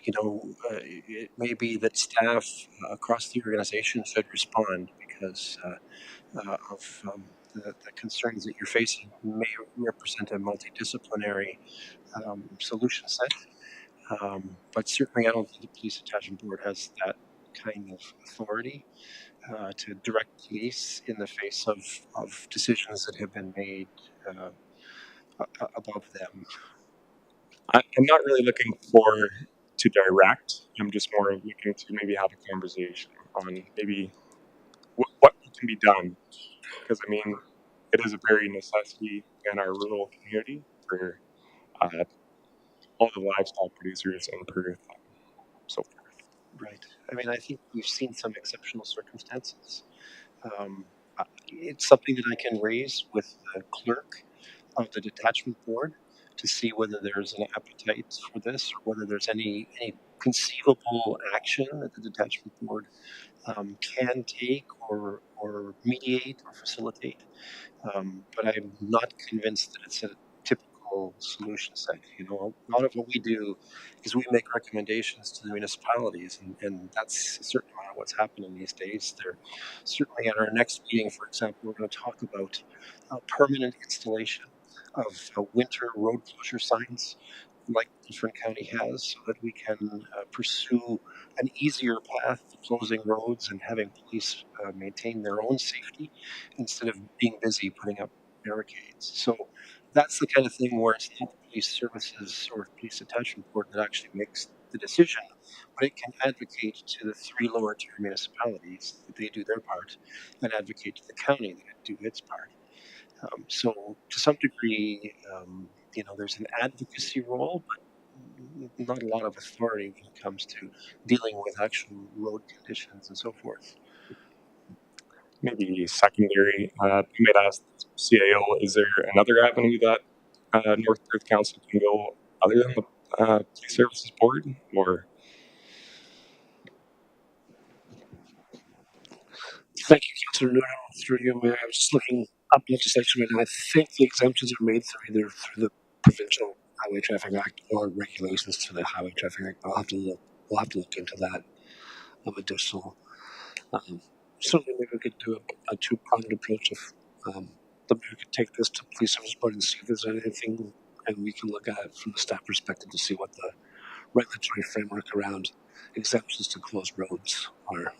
it may be that staff across the organization should respond because of the concerns that you're facing may represent a multidisciplinary solution set. But certainly, I don't think the police attachment board has that kind of authority to direct police in the face of decisions that have been made above them. I'm not really looking for to direct. I'm just more looking to maybe have a conversation on maybe what can be done. Because I mean, it is a very necessity in our rural community for all the livestock producers in Perth. So Right. I mean, I think we've seen some exceptional circumstances. Um, it's something that I can raise with the clerk of the detachment board to see whether there's an appetite for this or whether there's any conceivable action that the detachment board can take or mediate or facilitate. But I'm not convinced that it's a typical solution set. You know, a lot of what we do is we make recommendations to the municipalities, and that's certainly not what's happening these days. They're certainly at our next meeting, for example, we're going to talk about permanent installation of winter road closure signs like Different County has, so that we can pursue an easier path to closing roads and having police maintain their own safety instead of being busy putting up barricades. So that's the kind of thing where it's not the police services or police attachment board that actually makes the decision, but it can advocate to the 3 lower tier municipalities that they do their part and advocate to the county that it do its part. So to some degree, there's an advocacy role, but not a lot of authority when it comes to dealing with actual road conditions and so forth. maybe secondary, you might ask the CAO, is there another avenue that North Perth Council can go other than the police services board, or Thank you, Councillor Nuno. Through you, Mayor. I was just looking up legislation, and I think the exemptions are made through either through the provincial Highway Traffic Act or regulations to the Highway Traffic Act. I'll have to look. We'll have to look into that additional. Um, Certainly, maybe we could do a two-pronged approach. If the mayor could take this to police service board and see if there's anything, and we can look at it from the staff perspective to see what the regulatory framework around exemptions to closed roads are.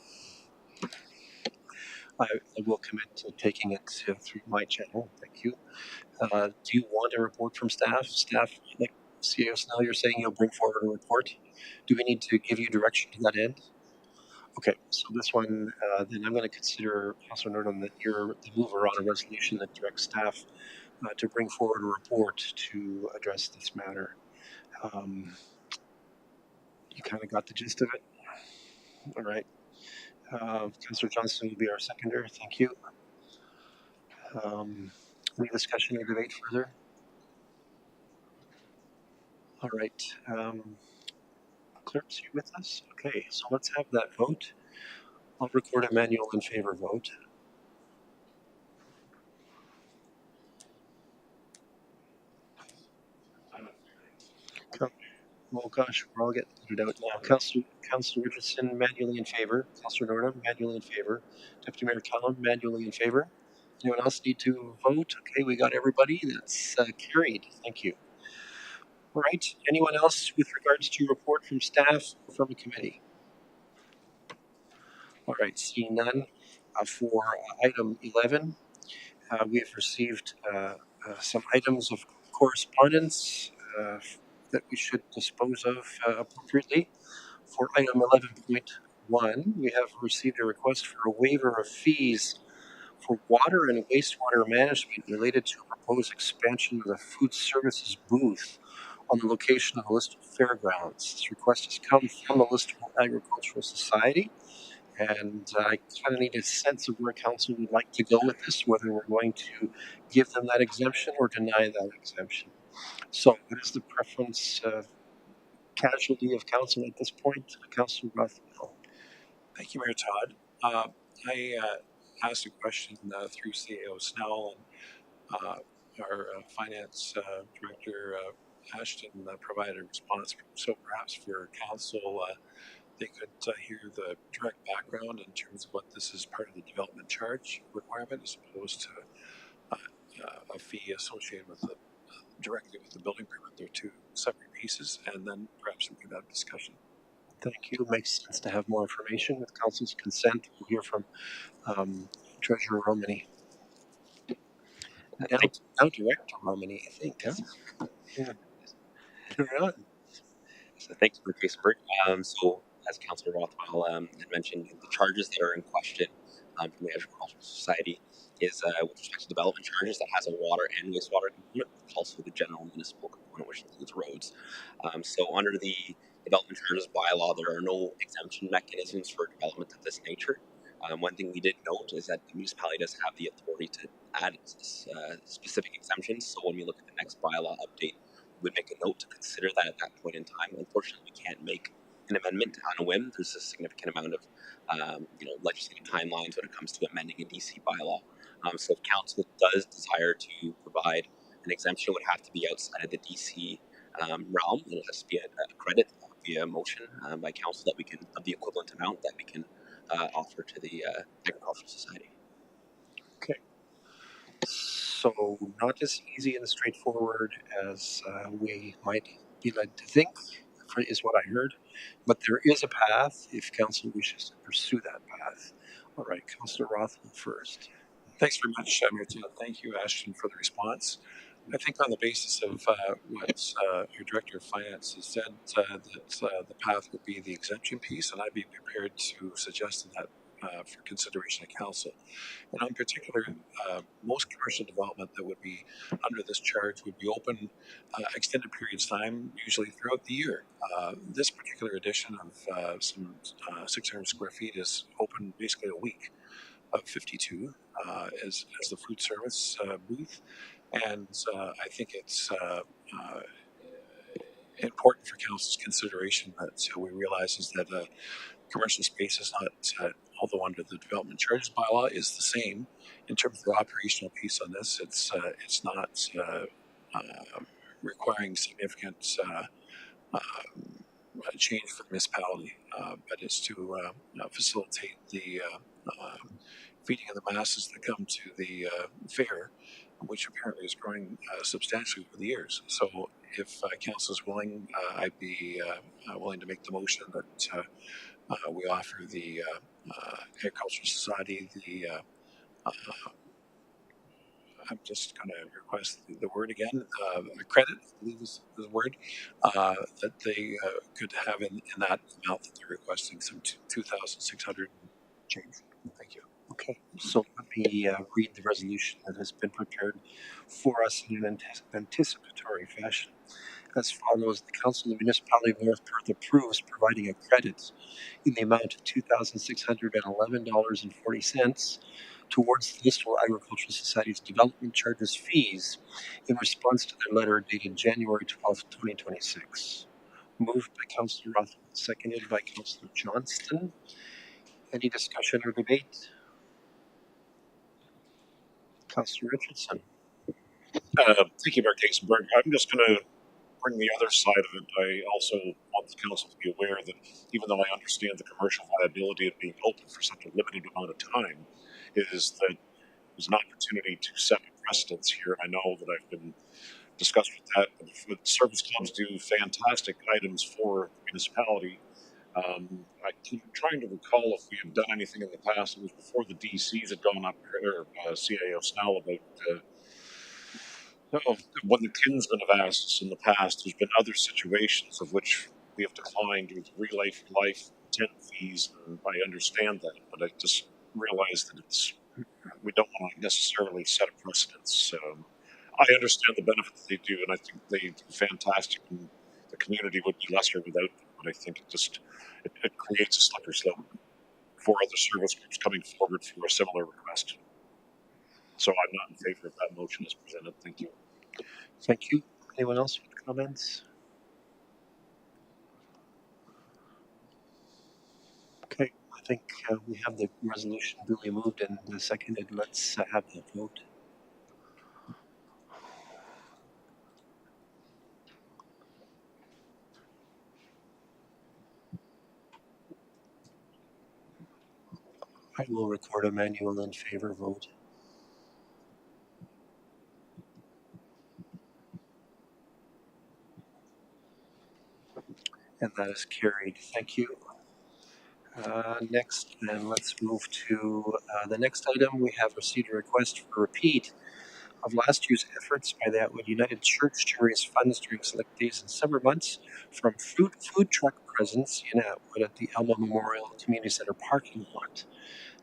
I will commit to taking it through my channel. Thank you. Do you want a report from staff? Staff, like CEO Snell, you're saying you'll bring forward a report. Do we need to give you direction to that end? Okay, so this one, then I'm going to consider, Councilor Nordum, that you're the mover on a resolution that directs staff to bring forward a report to address this matter. You kind of got the gist of it. All right. Councillor Johnson will be our seconder. Thank you. Any discussion or debate further? All right. Clerks, you with us? Okay, so let's have that vote. I'll record a manual in favor vote. Oh gosh, we're all getting it out now. Councillor Richardson, manually in favor. Councillor Nordum, manually in favor. Deputy Mayor Callum, manually in favor. Anyone else need to vote? Okay, we got everybody. That's carried. Thank you. All right. Anyone else with regards to report from staff or from a committee? All right. Seeing none. For item 11, we have received some items of correspondence that we should dispose of appropriately. For item 11.1, we have received a request for a waiver of fees for water and wastewater management related to a proposed expansion of the food services booth on the location of the Listowel Fairgrounds. This request has come from the Listowel Agricultural Society, and I kind of need a sense of where council would like to go with this, whether we're going to give them that exemption or deny that exemption. So what is the preference casualty of council at this point? Councilor Rothwell. Thank you, Mayor Todd. I asked a question through CEO Snell, and our finance director Ashton provided a response. So perhaps for council, they could hear the direct background in terms of what this is part of the development charge requirement, as opposed to a fee associated with the directly with the building permit. They're two separate pieces, and then perhaps we could have discussion. Thank you. It makes sense to have more information. With council's consent, we'll hear from Treasurer Romani. Now Director Romani, I think. Huh? Yeah. You're on. So thanks for Kaisenberg. So as Councillor Rothwell had mentioned, the charges that are in question from the Agricultural Society is with respect to development charges that has a water and wastewater component, but also the general municipal component, which includes roads. So under the development charges bylaw, there are no exemption mechanisms for development of this nature. One thing we did note is that the municipality does have the authority to add specific exemptions. So when we look at the next bylaw update, would make a note to consider that at that point in time. Unfortunately, we can't make an amendment on a whim. There's a significant amount of legislative timelines when it comes to amending a DC bylaw. So if council does desire to provide an exemption, it would have to be outside of the DC realm, and it has to be a credit via motion by council that we can of the equivalent amount that we can offer to the Agricultural Society. Okay. So not as easy and straightforward as we might be led to think, is what I heard. But there is a path if council wishes to pursue that path. All right, Councillor Rothwell first. Thanks very much, Mayor Todd. Thank you, Ashton, for the response. I think on the basis of what your Director of Finance has said, that the path would be the exemption piece, and I'd be prepared to suggest that for consideration of council. And in particular, most commercial development that would be under this charge would be open extended periods of time, usually throughout the year. This particular edition of some 600 square feet is open basically a week of 52 as the food service booth. And I think it's important for council's consideration that we realize is that commercial space is not although under the development charges bylaw, is the same in terms of the operational piece on this. It's not requiring significant change for the municipality, but it's to facilitate the feeding of the masses that come to the fair, which apparently is growing substantially over the years. So if council is willing, I'd be willing to make the motion that we offer the Agricultural Society the I'm just going to request the word again, credit, I believe is the word, that they could have in that amount that they're requesting, some 2,600 change. Thank you. Okay, so let me read the resolution that has been prepared for us in an anticipatory fashion. As follows, the Council of the Municipality of North Perth approves providing a credit in the amount of $2,611.40 towards the Municipal Agricultural Society's development charges fees in response to their letter dated January 12th, 2026. Moved by Councillor Rothman, seconded by Councillor Johnston. Any discussion or debate? Councillor Richardson. Thank you, Mayor Kasenberg. I'm just going to bring the other side of it. I also want the council to be aware that even though I understand the commercial viability of being open for such a limited amount of time, is that there's an opportunity to set a precedence here. I know that I've been discussed with that. But service clubs do fantastic items for the municipality. I'm trying to recall if we have done anything in the past. It was before the DCs had gone up, or CAO Snell, about when the kinsmen have asked us in the past. There's been other situations of which we have declined with relay for life, tent fees, and I understand that, but I just realized that we don't want to necessarily set a precedence. I understand the benefits they do, and I think they do fantastic, and the community would be lesser without them. But I think it creates a slippery slope for other service groups coming forward for a similar request. So I'm not in favor of that motion as presented. Thank you. Thank you. Anyone else with comments? Okay, I think we have the resolution duly moved and seconded. Let's have the vote. I will record a manual in favor vote. And that is carried. Thank you. Next, then let's move to the next item. We have received a request for a repeat of last year's efforts by the Atwood United Church to raise funds during select days and summer months from food truck presence in Atwood at the Elma Memorial Community Center parking lot.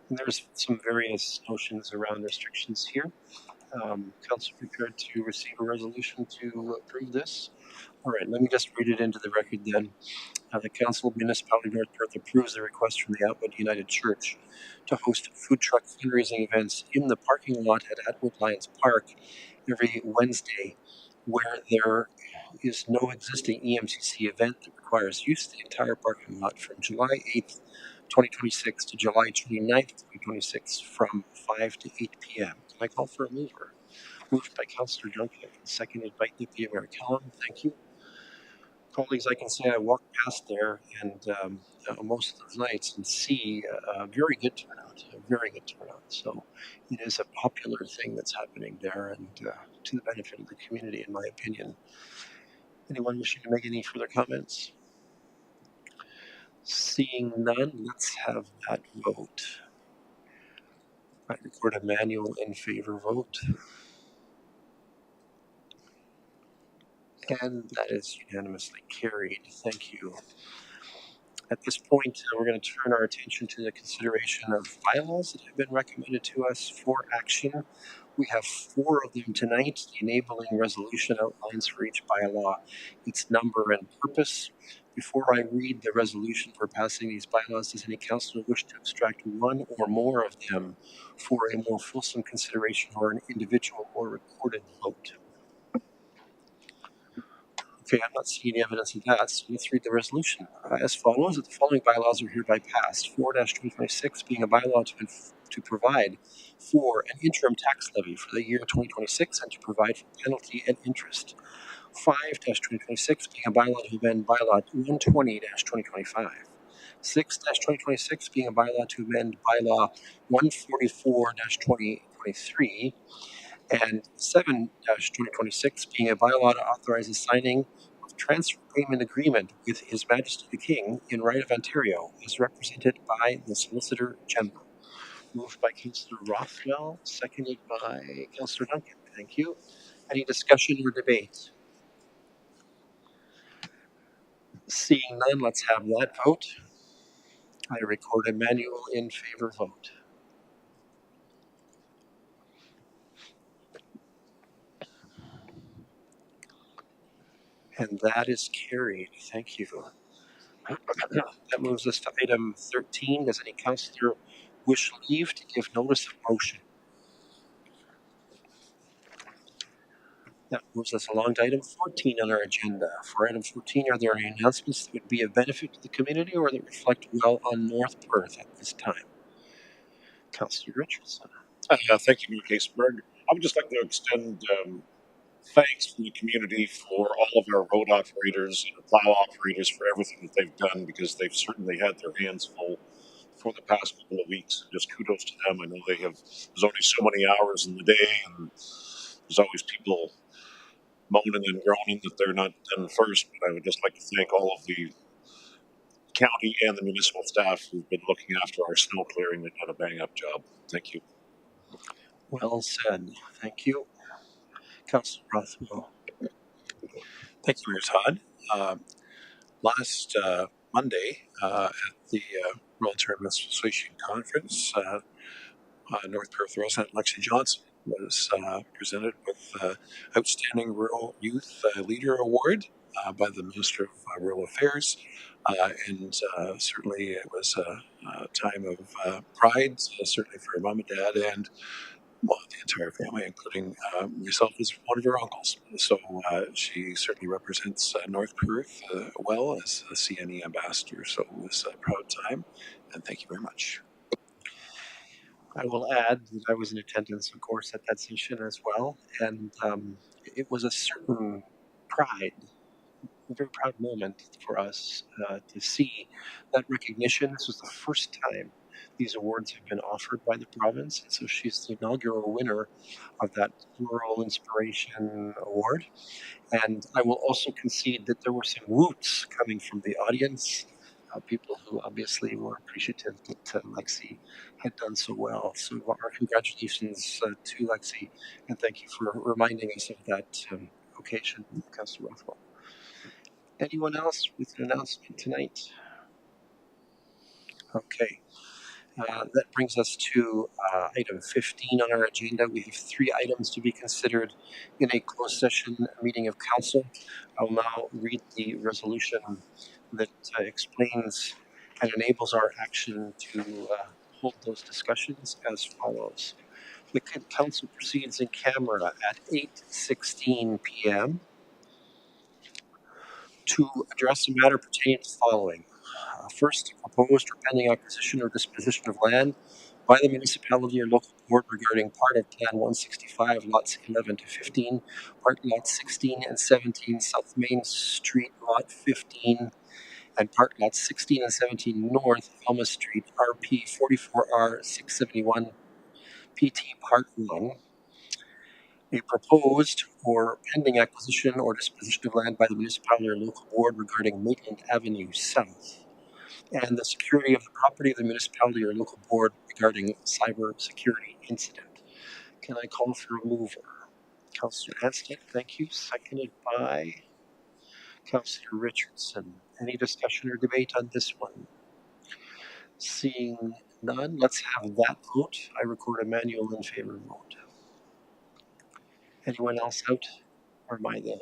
And there's some various notions around restrictions here. Council prepared to receive a resolution to approve this. All right, let me just read it into the record then. The Council of Municipality of North Perth approves the request from the Atwood United Church to host food truck fundraising events in the parking lot at Atwood Lions Park every Wednesday, where there is no existing EMCC event that requires use of the entire parking lot from July 8th, 2026 to July 29th, 2026 from 5 to 8 p.m. Can I call for a mover? Moved by Councillor Junkin, seconded by Deputy Mayor Callum. Thank you. Colleagues, I can say I walk past there and most of those nights and see a very good turnout, So it is a popular thing that's happening there and to the benefit of the community, in my opinion. Anyone wishing to make any further comments? Seeing none, let's have that vote. I record a manual in favor vote. And that is unanimously carried. Thank you. At this point, we're going to turn our attention to the consideration of bylaws that have been recommended to us for action. We have 4 of them tonight. The enabling resolution outlines for each bylaw its number and purpose. Before I read the resolution for passing these bylaws, does any councillor wish to extract one or more of them for a more fulsome consideration or an individual or recorded vote? Okay, I'm not seeing any evidence of that, so let's read the resolution as follows: that the following bylaws are hereby passed. 4-2026 being a bylaw to provide for an interim tax levy for the year 2026 and to provide for penalty and interest. 5-2026 being a bylaw to amend bylaw 120-2025. 6-2026 being a bylaw to amend bylaw 144-2023. And 7-2026 being a bylaw to authorize the signing of transfer payment agreement with His Majesty the King in Right of Ontario, as represented by the Solicitor General. Moved by Councillor Rothwell, seconded by Councillor Duncan. Thank you. Any discussion or debate? Seeing none, let's have that vote. I record a manual in favor vote. And that is carried. Thank you. That moves us to item 13. Does any councillor wish leave to give notice of motion? That moves us along to item 14 on our agenda. For item 14, are there any announcements that would be of benefit to the community or that reflect well on North Perth at this time? Councillor Richardson. Thank you, Mayor Kasenberg. I would just like to extend thanks from the community for all of our road operators and plow operators for everything that they've done, because they've certainly had their hands full for the past couple of weeks. Just kudos to them. I know there's only so many hours in the day, and there's always people moaning and groaning that they're not done first. But I would just like to thank all of the county and the municipal staff who've been looking after our snow clearing. They've done a bang up job. Thank you. Well said. Thank you. Councillor Rothwell. Thank you, Mayor Todd. Last Monday at the Realtor Association Conference, North Perth resident Lexi Johnson was presented with Outstanding Rural Youth Leader Award by the Minister of Rural Affairs. And certainly it was a time of pride, certainly for her mom and dad and well, the entire family, including myself as one of her uncles. So she certainly represents North Perth well as a CNE ambassador. So it was a proud time, and thank you very much. I will add that I was in attendance, of course, at that session as well, and it was a certain pride, a very proud moment for us to see that recognition. This was the first time these awards have been offered by the province, and so she's the inaugural winner of that Rural Inspiration Award. And I will also concede that there were some woots coming from the audience, people who obviously were appreciative that Lexi had done so well. So our congratulations to Lexi, and thank you for reminding us of that occasion, Councillor Rothwell. Anyone else with an announcement tonight? Okay. That brings us to item 15 on our agenda. We have 3 items to be considered in a closed session meeting of council. I will now read the resolution that explains and enables our action to hold those discussions as follows. The council proceeds in camera at 8:16 p.m. to address a matter pertaining to the following. First, proposed or pending acquisition or disposition of land by the municipality or local board regarding part of Plan 165, lots 11 to 15, part lots 16 and 17, South Main Street, lot 15, and part lots 16 and 17 North Alma Street, RP 44R 671, PT Part 1. A proposed or pending acquisition or disposition of land by the municipality or local board regarding Maitland Avenue South, and the security of the property of the municipality or local board regarding cyber security incident. Can I call for a mover? Councillor Anstett, thank you. Seconded by Councillor Richardson. Any discussion or debate on this one? Seeing none, let's have that vote. I record a manual in favor vote. Anyone else out? Or am I the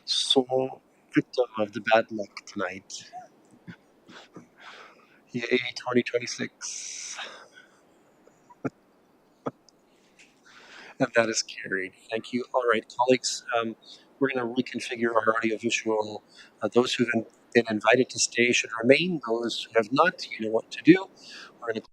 sole victim of the bad luck tonight? Yay, 2026. And that is carried. Thank you. All right, colleagues, We're going to reconfigure our audiovisual. Those who've been invited to stay should remain. Those who have not, you know what to do. We're going to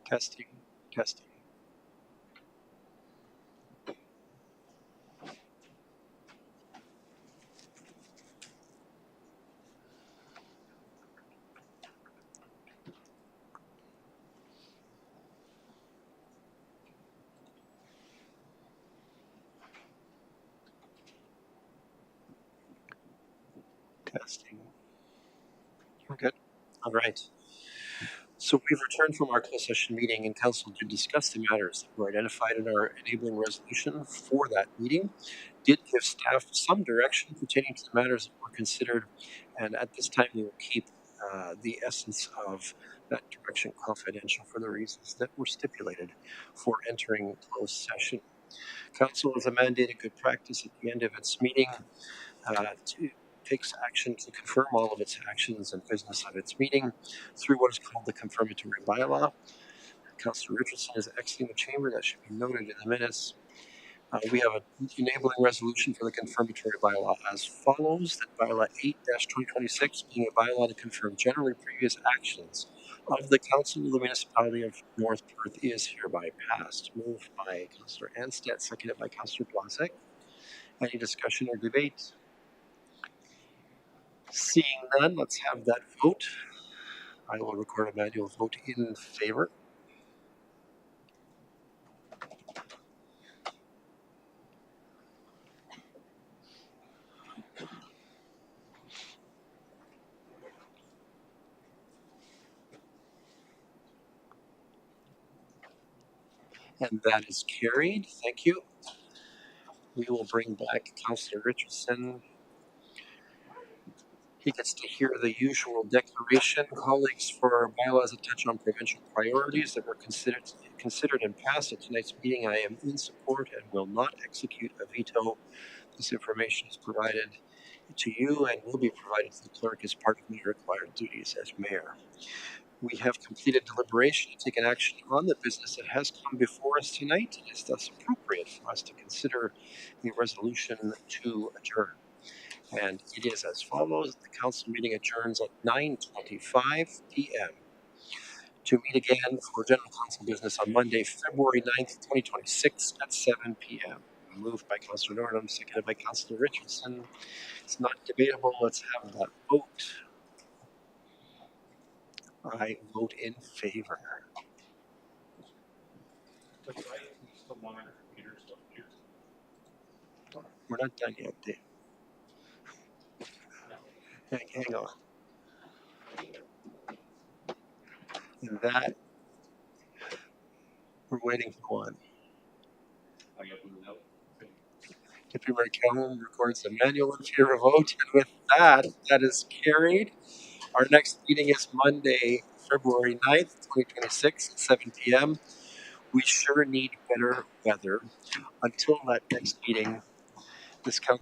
Testing, testing. Testing. We're good. All right. So we've returned from our closed session meeting, and council did discuss the matters that were identified in our enabling resolution for that meeting. Did give staff some direction pertaining to the matters that were considered, and at this time we will keep the essence of that direction confidential for the reasons that were stipulated for entering closed session. Council has a mandated good practice at the end of its meeting to takes action to confirm all of its actions and business of its meeting through what is called the confirmatory bylaw. Councillor Richardson is exiting the chamber. That should be noted in the minutes. We have an enabling resolution for the confirmatory bylaw as follows: that bylaw 8-2026, being a bylaw to confirm generally previous actions of the Council of the Municipality of North Perth, is hereby passed. Moved by Councillor Anstead, seconded by Councillor Blasek. Any discussion or debate? Seeing none, let's have that vote. I will record a manual vote in favor. And that is carried. Thank you. We will bring back Councillor Richardson. He gets to hear the usual declaration. Colleagues, for our bylaws that touch on provincial priorities that were considered and passed at tonight's meeting, I am in support and will not execute a veto. This information is provided to you and will be provided to the clerk as part of my required duties as mayor. We have completed deliberation and taken action on the business that has come before us tonight. It is thus appropriate for us to consider the resolution to adjourn. And it is as follows: the council meeting adjourns at 9:25 p.m. to meet again for general council business on Monday, February 9th, 2026 at 7 p.m. Moved by Councillor Norton, seconded by Councillor Richardson. It's not debatable. Let's have that vote. I vote in favor. We're not done yet, Dave. Hang on. And that, we're waiting for one. Deputy Mayor Calhoun records a manual in favor vote, and with that, that is carried. Our next meeting is Monday, February 9th, 2026 at 7 p.m. We sure need better weather. Until that next meeting, this council